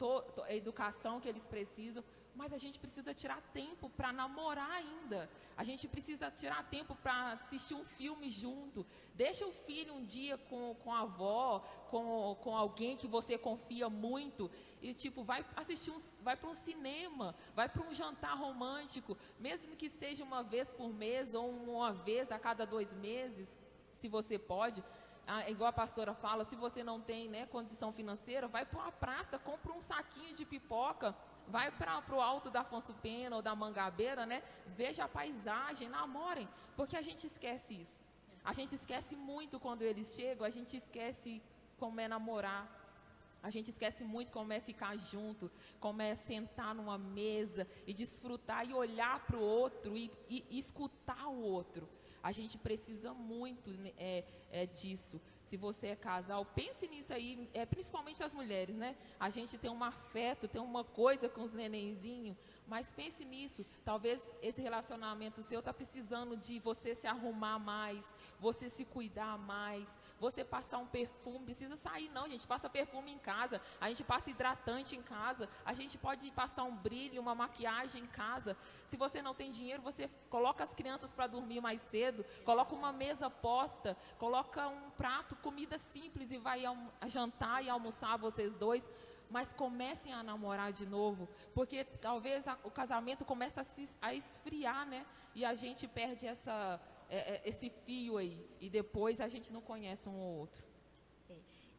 a educação que eles precisam, mas a gente precisa tirar tempo para namorar ainda. A gente precisa tirar tempo para assistir um filme junto. Deixa o filho um dia com a avó, com alguém que você confia muito e tipo vai para um cinema, vai para um jantar romântico, mesmo que seja uma vez por mês ou uma vez a cada 2 meses, se você pode. Igual a pastora fala, se você não tem, né, condição financeira, vai para uma praça, compra um saquinho de pipoca, vai para o alto da Afonso Pena ou da Mangabeira, né, veja a paisagem, namorem, porque a gente esquece isso. A gente esquece muito quando eles chegam, a gente esquece como é namorar, a gente esquece muito como é ficar junto, como é sentar numa mesa e desfrutar e olhar para o outro e escutar o outro. A gente precisa muito disso. Se você é casal, pense nisso aí, principalmente as mulheres, né? A gente tem um afeto, tem uma coisa com os nenenzinhos, mas pense nisso. Talvez esse relacionamento seu está precisando de você se arrumar mais, você se cuidar mais, você passar um perfume. Precisa sair não, gente, passa perfume em casa, a gente passa hidratante em casa, a gente pode passar um brilho, uma maquiagem em casa. Se você não tem dinheiro, você coloca as crianças para dormir mais cedo, coloca uma mesa posta, coloca um prato, comida simples e vai jantar e almoçar vocês dois. mas comecem a namorar de novo, porque talvez o casamento comece a esfriar, né? E a gente perde esse fio aí, e depois a gente não conhece um ou outro.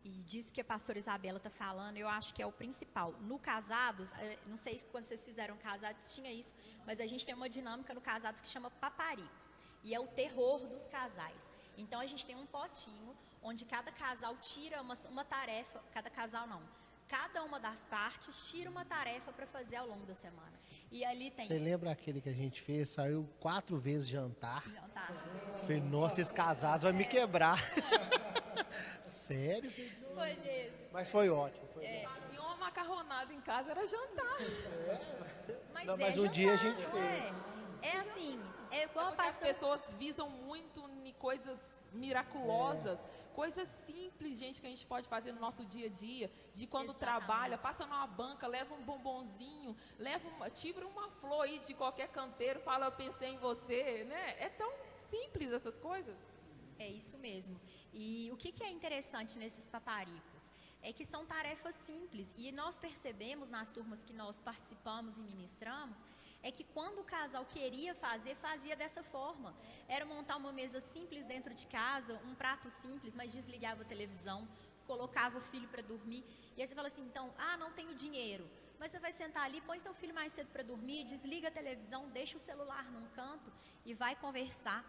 E disso que a pastora Isabela está falando, eu acho que é o principal. No Casados, não sei se quando vocês fizeram Casados tinha isso, mas a gente tem uma dinâmica no Casados que chama paparico. E é o terror dos casais. Então, a gente tem um potinho onde cada casal tira uma tarefa, cada casal não, cada uma das partes tira uma tarefa para fazer ao longo da semana. E ali tem... Você lembra aquele que a gente fez? Saiu 4 vezes jantar. Jantar. Falei, nossa, esses casados vão me quebrar. Sério? Foi mesmo. Mas foi ótimo. Foi bom. E uma macarronada em casa era jantar. Mas um dia a gente fez. É assim, é igual Porque as pessoas visam muito em coisas miraculosas, coisas simples, gente, que a gente pode fazer no nosso dia a dia, de quando trabalha, passa numa banca, leva um bombonzinho, tira uma flor aí de qualquer canteiro, fala, eu pensei em você, né? É tão simples essas coisas. É isso mesmo. E o que é interessante nesses paparicos? É que são tarefas simples. E nós percebemos nas turmas que nós participamos e ministramos, é que quando o casal queria fazer, fazia dessa forma. Era montar uma mesa simples dentro de casa, um prato simples, mas desligava a televisão, colocava o filho para dormir. E aí você fala assim, então, não tenho dinheiro. Mas você vai sentar ali, põe seu filho mais cedo para dormir, desliga a televisão, deixa o celular num canto e vai conversar.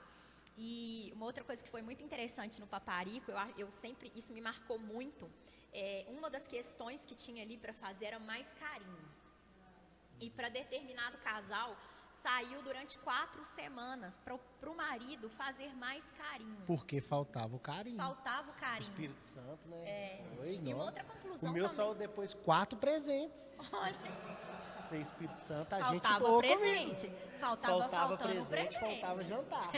E uma outra coisa que foi muito interessante no paparico, eu sempre, isso me marcou muito, uma das questões que tinha ali para fazer era mais carinho. E para determinado casal, saiu durante 4 semanas para o marido fazer mais carinho. Porque faltava o carinho. Faltava o O carinho. Espírito Santo, né? Oi, E uma não. outra conclusão O meu também. saiu depois 4 presentes. Olha, O Espírito Santo, a gente faltava doou presente. comigo. Faltava presente, presente. faltava jantar.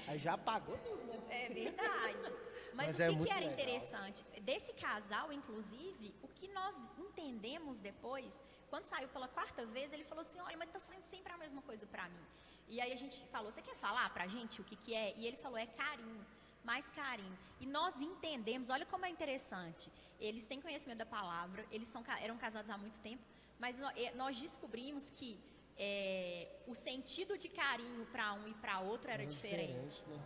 Aí já pagou tudo, né? É verdade. Mas é o que muito era legal. interessante? Desse casal, inclusive, o que nós entendemos depois, quando saiu pela 4ª vez, ele falou assim, olha, mas tá saindo sempre a mesma coisa pra mim. E aí a gente falou, você quer falar pra gente o que é? E ele falou, é carinho, mais carinho. E nós entendemos, olha como é interessante, eles têm conhecimento da palavra, eram casados há muito tempo, mas nós descobrimos que o sentido de carinho para um e para outro era diferente. Né?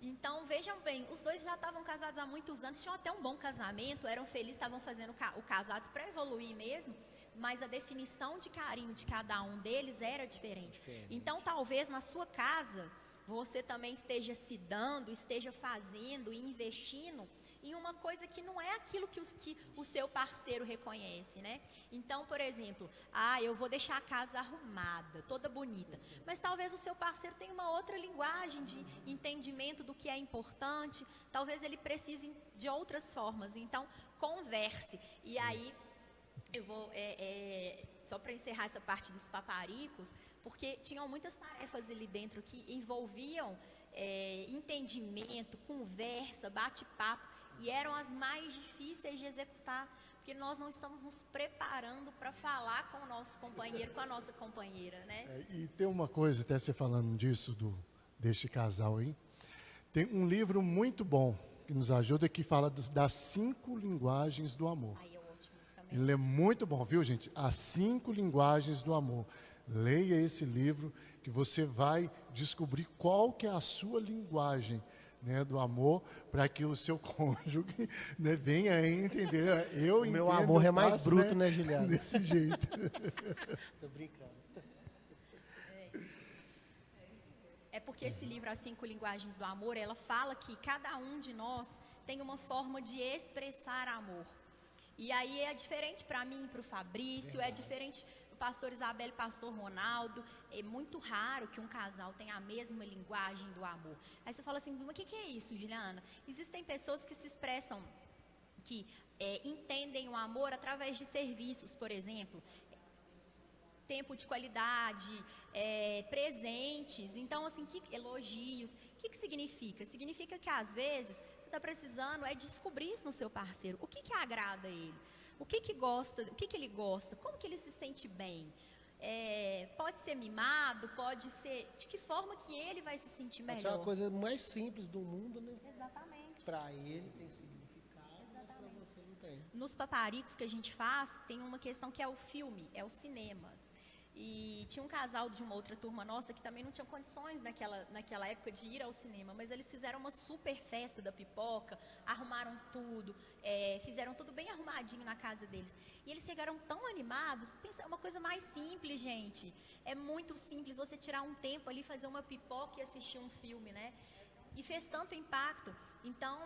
Então, vejam bem, os dois já estavam casados há muitos anos, tinham até um bom casamento, eram felizes, estavam fazendo o casados para evoluir mesmo, mas a definição de carinho de cada um deles era diferente. Então, talvez na sua casa, você também esteja se dando, esteja fazendo e investindo em uma coisa que não é aquilo que o seu parceiro reconhece, né? Então, por exemplo, eu vou deixar a casa arrumada, toda bonita, mas talvez o seu parceiro tenha uma outra linguagem de entendimento do que é importante, talvez ele precise de outras formas, então converse. E aí, eu vou, só para encerrar essa parte dos paparicos, porque tinham muitas tarefas ali dentro que envolviam entendimento, conversa, bate-papo, e eram as mais difíceis de executar, porque nós não estamos nos preparando para falar com o nosso companheiro, com a nossa companheira, né? E tem uma coisa, até você falando disso, deste casal aí, tem um livro muito bom, que nos ajuda, que fala das 5 linguagens do amor. Aí é ótimo também. Ele é muito bom, viu, gente? As 5 linguagens do amor. Leia esse livro, que você vai descobrir qual que é a sua linguagem, né, do amor, para que o seu cônjuge, né, venha a entender. O meu amor é mais bruto, né, Juliana? Desse jeito. Tô brincando. É porque esse livro, As 5 Linguagens do Amor, ela fala que cada um de nós tem uma forma de expressar amor. E aí é diferente para mim, para o Fabrício, é diferente do pastor Isabel e pastor Ronaldo. É muito raro que um casal tenha a mesma linguagem do amor. Aí você fala assim, mas o que é isso, Juliana? Existem pessoas que se expressam, que entendem o amor através de serviços, por exemplo, tempo de qualidade, presentes, então assim, elogios. O que significa? Significa que às vezes você está precisando descobrir isso no seu parceiro. O que agrada ele? O que gosta? O que ele gosta? Como que ele se sente bem? Pode ser mimado, pode ser... De que forma que ele vai se sentir melhor? Essa é uma coisa mais simples do mundo, né? Exatamente. Para ele tem significado, mas para você não tem. Nos paparicos que a gente faz, tem uma questão que é o filme, é o cinema. E tinha um casal de uma outra turma nossa que também não tinha condições naquela época de ir ao cinema, mas eles fizeram uma super festa da pipoca, arrumaram tudo, fizeram tudo bem arrumadinho na casa deles. E eles chegaram tão animados. Pensa, é uma coisa mais simples, gente. É muito simples você tirar um tempo ali, fazer uma pipoca e assistir um filme, né? E fez tanto impacto. Então,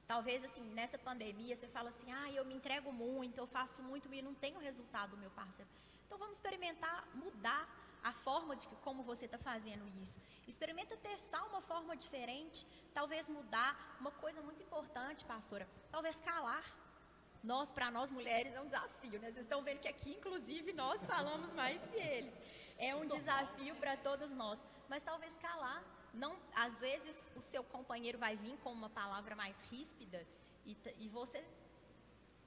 talvez assim, nessa pandemia, você fala assim, eu me entrego muito, eu faço muito e não tenho resultado, meu parceiro. Então vamos experimentar mudar a forma de como você está fazendo isso. Experimenta testar uma forma diferente, talvez mudar. Uma coisa muito importante, pastora, talvez calar. Para nós mulheres é um desafio, né? Vocês estão vendo que aqui, inclusive, nós falamos mais que eles. É um desafio para todos nós. Mas talvez calar. Não, às vezes o seu companheiro vai vir com uma palavra mais ríspida e você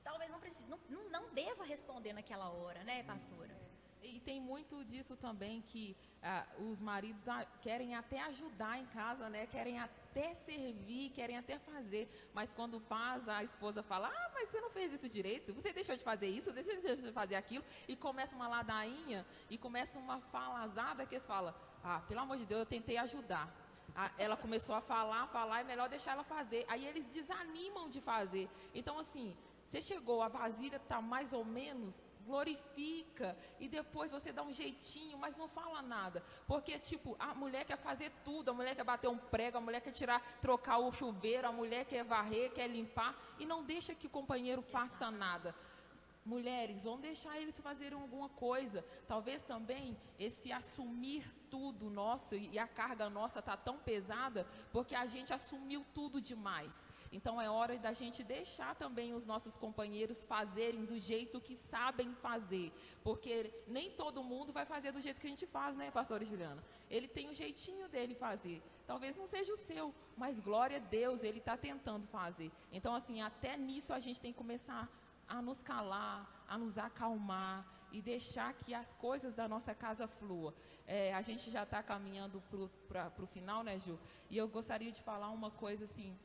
talvez não precise, não deva responder naquela hora, né, pastora? E tem muito disso também que os maridos querem até ajudar em casa, né? Querem até servir, querem até fazer. Mas quando faz, a esposa fala, mas você não fez isso direito, você deixou de fazer isso, deixou de fazer aquilo. E começa uma ladainha, e começa uma falazada que eles falam, pelo amor de Deus, eu tentei ajudar. Ela começou a falar, é melhor deixar ela fazer. Aí eles desanimam de fazer. Então assim, você chegou, a vasilha está mais ou menos, glorifica e depois você dá um jeitinho, mas não fala nada. Porque, tipo, a mulher quer fazer tudo, a mulher quer bater um prego, a mulher quer trocar o chuveiro, a mulher quer varrer, quer limpar e não deixa que o companheiro faça nada. Mulheres, vamos deixar eles fazerem alguma coisa. Talvez também esse assumir tudo nosso e a carga nossa está tão pesada porque a gente assumiu tudo demais. Então é hora da gente deixar também os nossos companheiros fazerem do jeito que sabem fazer, porque nem todo mundo vai fazer do jeito que a gente faz, né, pastora Juliana? Ele tem o jeitinho dele fazer, talvez não seja o seu, mas glória a Deus, ele está tentando fazer. Então assim, até nisso a gente tem que começar a nos calar, a nos acalmar e deixar que as coisas da nossa casa fluam. A gente já está caminhando para o final, né, Ju? E eu gostaria de falar uma coisa assim.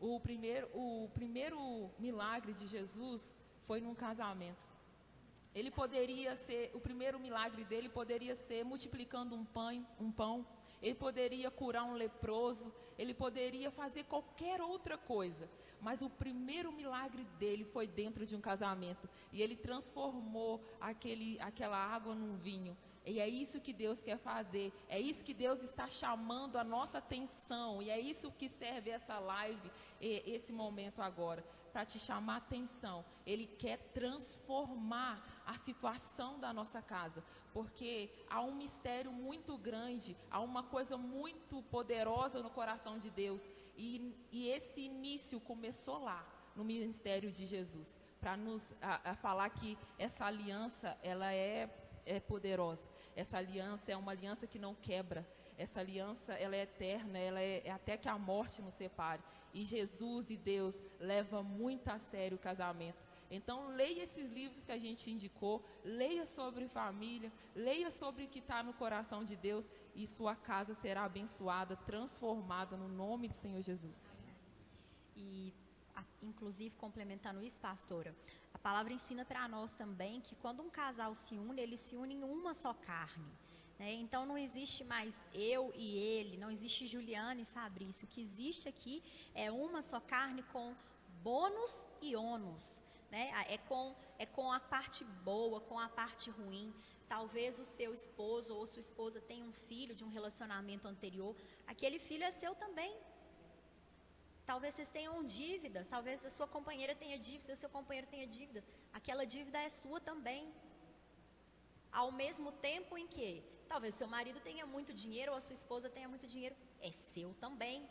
O primeiro milagre de Jesus foi num casamento. Ele poderia ser, o primeiro milagre dele poderia ser multiplicando um pão. Ele poderia curar um leproso. Ele poderia fazer qualquer outra coisa. Mas o primeiro milagre dele foi dentro de um casamento. E ele transformou aquela água num vinho. E é isso que Deus quer fazer, é isso que Deus está chamando a nossa atenção, e é isso que serve essa live, esse momento agora, para te chamar a atenção. Ele quer transformar a situação da nossa casa, porque há um mistério muito grande, há uma coisa muito poderosa no coração de Deus, e esse início começou lá, no ministério de Jesus, para nos falar que essa aliança, ela é poderosa. Essa aliança é uma aliança que não quebra. Essa aliança, ela é eterna, ela é até que a morte nos separe. E Jesus e Deus levam muito a sério o casamento. Então, leia esses livros que a gente indicou, leia sobre família, leia sobre o que está no coração de Deus e sua casa será abençoada, transformada no nome do Senhor Jesus. E, inclusive, complementando isso, pastora, a palavra ensina para nós também que quando um casal se une, eles se unem em uma só carne. Né? Então não existe mais eu e ele, não existe Juliana e Fabrício. O que existe aqui é uma só carne com bônus e ônus. Né? É com a parte boa, com a parte ruim. Talvez o seu esposo ou sua esposa tenha um filho de um relacionamento anterior. Aquele filho é seu também. Talvez vocês tenham dívidas, talvez a sua companheira tenha dívidas, seu companheiro tenha dívidas. Aquela dívida é sua também. Ao mesmo tempo em que talvez seu marido tenha muito dinheiro ou a sua esposa tenha muito dinheiro, é seu também.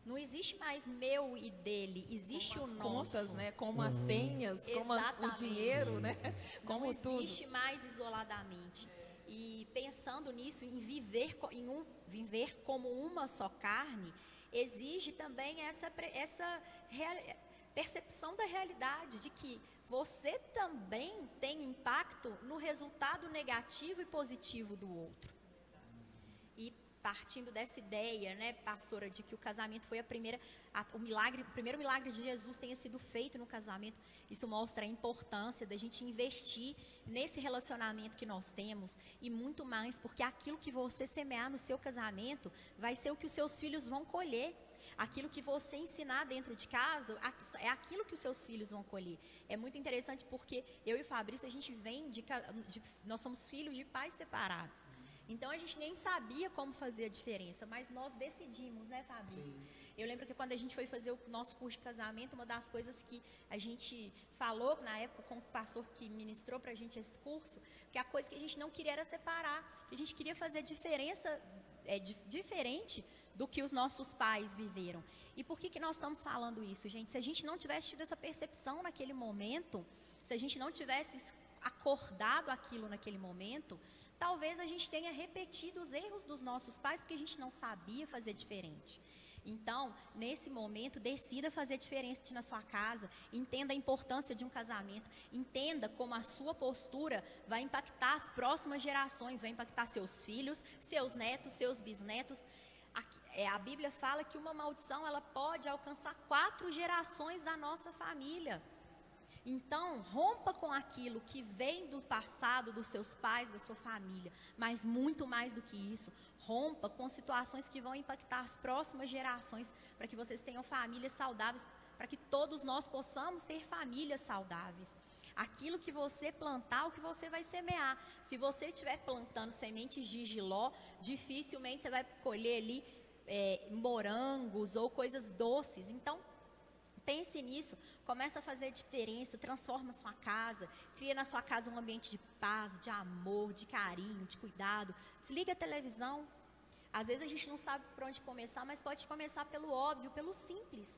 Não existe mais meu e dele, existe o nosso. Contas, né? Como as senhas, como o dinheiro, né? Como tudo. Não existe mais isoladamente. E pensando nisso, em viver como uma só carne, exige também essa percepção da realidade, de que você também tem impacto no resultado negativo e positivo do outro. E partindo dessa ideia, né, pastora, de que o casamento foi o primeiro milagre de Jesus tenha sido feito no casamento, isso mostra a importância da gente investir nesse relacionamento que nós temos e muito mais, porque aquilo que você semear no seu casamento vai ser o que os seus filhos vão colher. Aquilo que você ensinar dentro de casa é aquilo que os seus filhos vão colher. É muito interessante porque eu e o Fabrício, a gente vem nós somos filhos de pais separados. Então a gente nem sabia como fazer a diferença, mas nós decidimos, né, Fabrício? Sim. Eu lembro que quando a gente foi fazer o nosso curso de casamento, uma das coisas que a gente falou na época com o pastor que ministrou pra gente esse curso, que a coisa que a gente não queria era separar, que a gente queria fazer diferença diferente do que os nossos pais viveram. E por que nós estamos falando isso, gente? Se a gente não tivesse tido essa percepção naquele momento, se a gente não tivesse acordado aquilo naquele momento, talvez a gente tenha repetido os erros dos nossos pais, porque a gente não sabia fazer diferente. Então, nesse momento, decida fazer diferença na sua casa, entenda a importância de um casamento, entenda como a sua postura vai impactar as próximas gerações, vai impactar seus filhos, seus netos, seus bisnetos. A Bíblia fala que uma maldição ela pode alcançar 4 gerações da nossa família. Então, rompa com aquilo que vem do passado, dos seus pais, da sua família. Mas muito mais do que isso, rompa com situações que vão impactar as próximas gerações, para que vocês tenham famílias saudáveis, para que todos nós possamos ter famílias saudáveis. Aquilo que você plantar, o que você vai semear. Se você estiver plantando sementes de jiló, dificilmente você vai colher ali morangos ou coisas doces. Então, pense nisso, começa a fazer diferença, transforma a sua casa, cria na sua casa um ambiente de paz, de amor, de carinho, de cuidado. Desliga a televisão. Às vezes a gente não sabe por onde começar, mas pode começar pelo óbvio, pelo simples.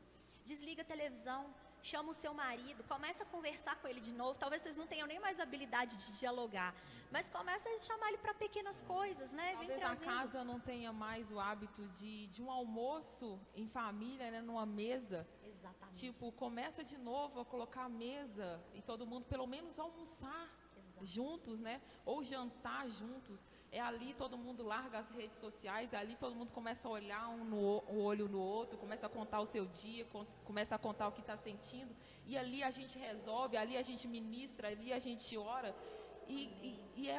Desliga a televisão, chama o seu marido, começa a conversar com ele de novo. Talvez vocês não tenham nem mais habilidade de dialogar, mas começa a chamar ele para pequenas coisas, né? Talvez a casa não tenha mais o hábito de um almoço em família, né, numa mesa. Exatamente. Tipo, começa de novo a colocar a mesa e todo mundo pelo menos almoçar juntos, né? Ou jantar juntos. É ali todo mundo larga as redes sociais, é ali todo mundo começa a olhar um olho no outro, começa a contar o seu dia, começa a contar o que está sentindo, e ali a gente resolve, ali a gente ministra, ali a gente ora, e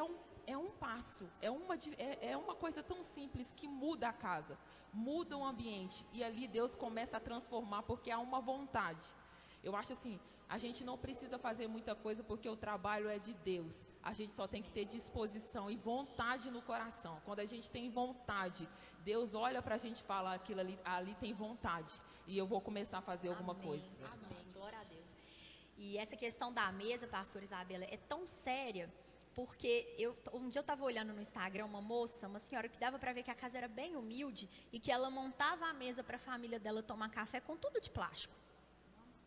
é um passo, é uma coisa tão simples que muda a casa, muda o ambiente, e ali Deus começa a transformar, porque há uma vontade. Eu acho assim, a gente não precisa fazer muita coisa porque o trabalho é de Deus. A gente só tem que ter disposição e vontade no coração. Quando a gente tem vontade, Deus olha para a gente e fala, aquilo ali tem vontade. E eu vou começar a fazer alguma coisa. Amém, glória a Deus. E essa questão da mesa, pastora Isabela, é tão séria, porque um dia eu estava olhando no Instagram uma senhora que dava para ver que a casa era bem humilde e que ela montava a mesa para a família dela tomar café com tudo de plástico.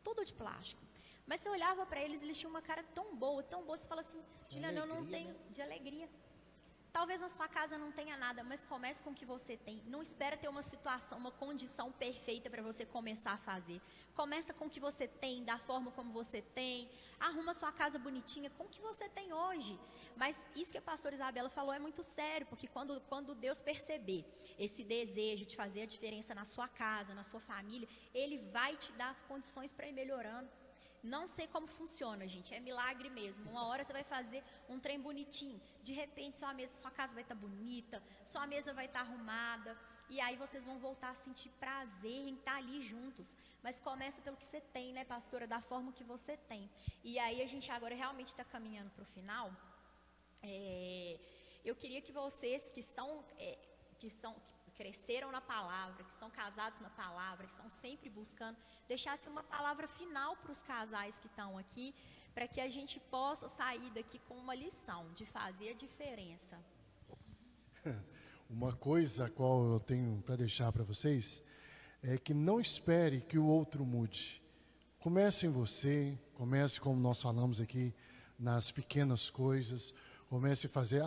Tudo de plástico. Mas você olhava para eles tinham uma cara tão boa, você fala assim, Juliana, eu não tenho, de alegria. Talvez na sua casa não tenha nada, mas comece com o que você tem. Não espera ter uma situação, uma condição perfeita para você começar a fazer. Começa com o que você tem, da forma como você tem. Arruma sua casa bonitinha com o que você tem hoje. Mas isso que a pastora Isabela falou é muito sério, porque quando Deus perceber esse desejo de fazer a diferença na sua casa, na sua família, Ele vai te dar as condições para ir melhorando. Não sei como funciona, gente, é milagre mesmo. Uma hora você vai fazer um trem bonitinho, de repente sua casa vai estar bonita, sua mesa vai estar arrumada, e aí vocês vão voltar a sentir prazer em estar ali juntos. Mas começa pelo que você tem, né, pastora, da forma que você tem. E aí a gente agora realmente está caminhando para o final. Eu queria que vocês que cresceram na palavra, que são casados na palavra, que estão sempre buscando, deixasse uma palavra final para os casais que estão aqui, para que a gente possa sair daqui com uma lição de fazer a diferença. Uma coisa a qual eu tenho para deixar para vocês é que não espere que o outro mude. Comece em você, comece como nós falamos aqui, nas pequenas coisas, comece a fazer,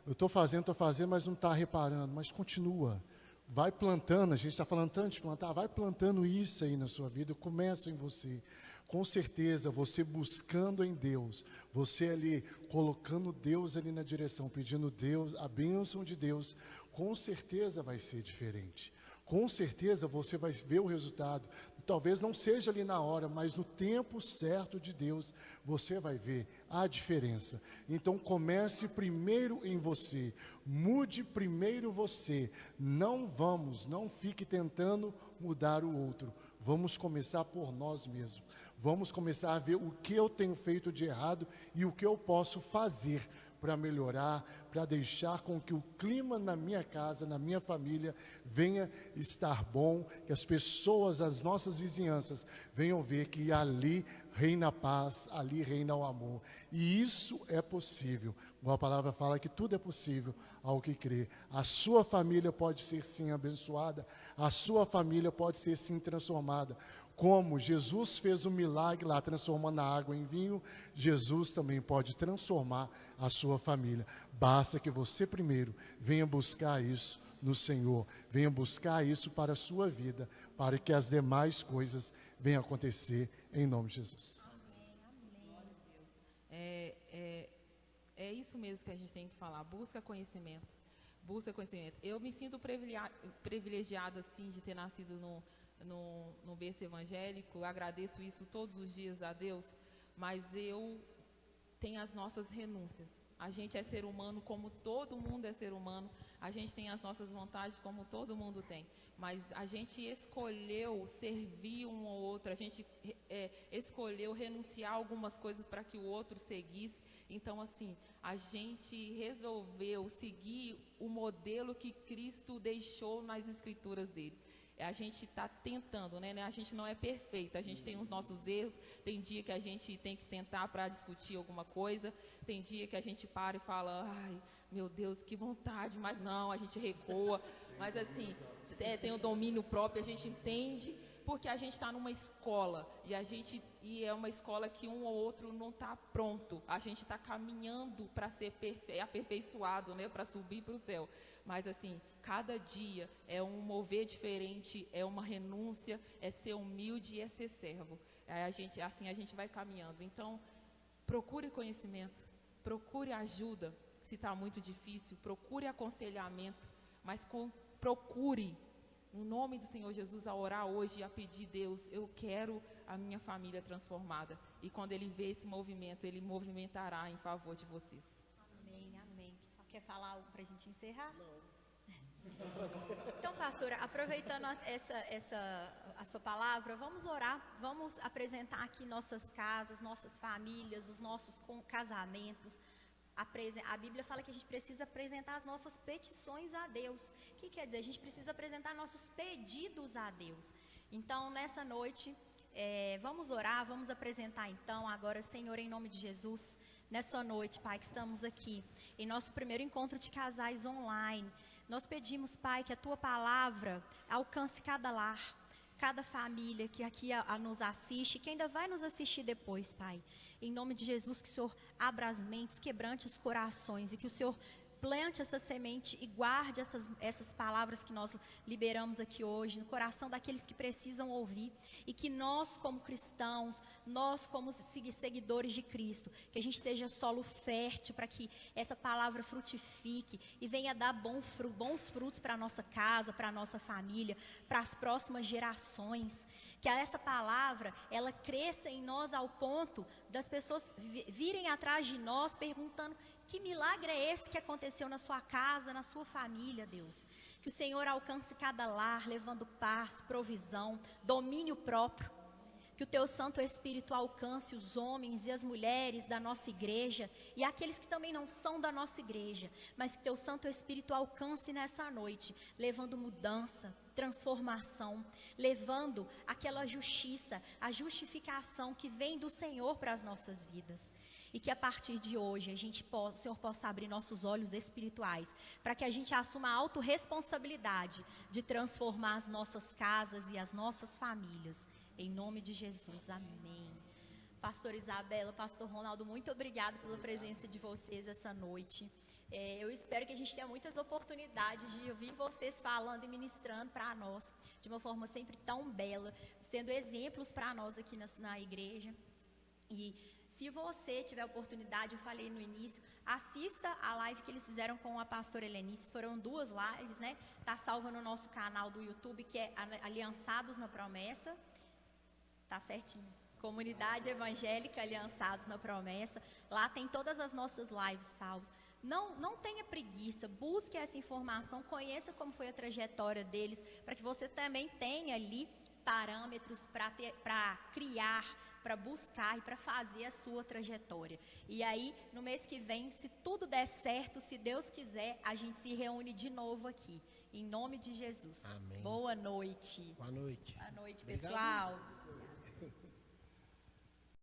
eu estou fazendo, mas não está reparando, mas continua. Vai plantando, a gente está falando tanto de plantar, vai plantando isso aí na sua vida, começa em você. Com certeza, você buscando em Deus, você ali colocando Deus ali na direção, pedindo Deus, a bênção de Deus, com certeza vai ser diferente. Com certeza você vai ver o resultado. Talvez não seja ali na hora, mas no tempo certo de Deus, você vai ver a diferença. Então comece primeiro em você, mude primeiro você. Não fique tentando mudar o outro. Vamos começar por nós mesmos. Vamos começar a ver o que eu tenho feito de errado e o que eu posso fazer para melhorar, para deixar com que o clima na minha casa, na minha família, venha estar bom, que as pessoas, as nossas vizinhanças, venham ver que ali reina a paz, ali reina o amor. E isso é possível. A palavra fala que tudo é possível ao que crê. A sua família pode ser sim abençoada, a sua família pode ser sim transformada. Como Jesus fez um milagre lá, transformando a água em vinho, Jesus também pode transformar a sua família. Basta que você primeiro venha buscar isso no Senhor, venha buscar isso para a sua vida, para que as demais coisas venham acontecer em nome de Jesus. É isso mesmo que a gente tem que falar. Busca conhecimento. Busca conhecimento. Eu me sinto privilegiada, assim, de ter nascido no berço evangélico. Eu agradeço isso todos os dias a Deus, mas eu tenho as nossas renúncias. A gente é ser humano como todo mundo é ser humano. A gente tem as nossas vontades como todo mundo tem. Mas a gente escolheu servir um ao outro. A gente escolheu renunciar algumas coisas para que o outro seguisse. Então, assim, a gente resolveu seguir o modelo que Cristo deixou nas escrituras dele. A gente está tentando, né? A gente não é perfeito, a gente tem os nossos erros, tem dia que a gente tem que sentar para discutir alguma coisa, tem dia que a gente para e fala, ai, meu Deus, que vontade, mas não, a gente recua, mas assim, tem o domínio próprio, a gente entende, porque a gente está numa escola, e é uma escola que um ou outro não está pronto, a gente está caminhando para ser aperfeiçoado, né? Para subir para o céu, mas assim, cada dia é um mover diferente, é uma renúncia, é ser humilde e é ser servo. Assim a gente vai caminhando. Então, procure conhecimento, procure ajuda, se está muito difícil, procure aconselhamento, mas procure, no nome do Senhor Jesus, a orar hoje e a pedir, Deus, eu quero a minha família transformada. E quando Ele vê esse movimento, Ele movimentará em favor de vocês. Amém, amém. Quer falar algo para a gente encerrar? Não. Então, pastora, aproveitando a sua palavra, vamos orar, vamos apresentar aqui nossas casas, nossas famílias, os nossos casamentos. A Bíblia fala que a gente precisa apresentar as nossas petições a Deus. O que quer dizer? A gente precisa apresentar nossos pedidos a Deus. Então, nessa noite, vamos orar, vamos apresentar então agora, Senhor, em nome de Jesus, nessa noite, Pai, que estamos aqui, em nosso primeiro encontro de casais online. Nós pedimos, Pai, que a Tua palavra alcance cada lar, cada família que aqui nos assiste, que ainda vai nos assistir depois, Pai. Em nome de Jesus, que o Senhor abra as mentes, quebrante os corações e que o Senhor plante essa semente e guarde essas palavras que nós liberamos aqui hoje no coração daqueles que precisam ouvir, e que nós como cristãos, nós como seguidores de Cristo, que a gente seja solo fértil para que essa palavra frutifique e venha dar bons frutos para a nossa casa, para a nossa família, para as próximas gerações. Que essa palavra, ela cresça em nós ao ponto das pessoas virem atrás de nós perguntando: que milagre é esse que aconteceu na sua casa, na sua família, Deus? Que o Senhor alcance cada lar, levando paz, provisão, domínio próprio. Que o Teu Santo Espírito alcance os homens e as mulheres da nossa igreja e aqueles que também não são da nossa igreja, mas que Teu Santo Espírito alcance nessa noite, levando mudança, transformação, levando aquela justiça, a justificação que vem do Senhor para as nossas vidas. E que a partir de hoje o Senhor possa abrir nossos olhos espirituais, para que a gente assuma a autorresponsabilidade de transformar as nossas casas e as nossas famílias. Em nome de Jesus, amém. Pastor Isabela, Pastor Ronaldo, muito obrigado pela presença de vocês essa noite. Eu espero que a gente tenha muitas oportunidades de ouvir vocês falando e ministrando para nós, de uma forma sempre tão bela, sendo exemplos para nós aqui na igreja. E Se você tiver oportunidade, eu falei no início, assista a live que eles fizeram com a pastora Helenice. Foram 2 lives, né? Tá salva no nosso canal do YouTube, que é Aliançados na Promessa. Tá certinho. Comunidade Evangélica Aliançados na Promessa. Lá tem todas as nossas lives salvas. Não tenha preguiça, busque essa informação, conheça como foi a trajetória deles, para que você também tenha ali parâmetros para criar, para buscar e para fazer a sua trajetória. E aí, no mês que vem, se tudo der certo, se Deus quiser, a gente se reúne de novo aqui. Em nome de Jesus. Amém. Boa noite. Boa noite. Boa noite, Obrigado. pessoal.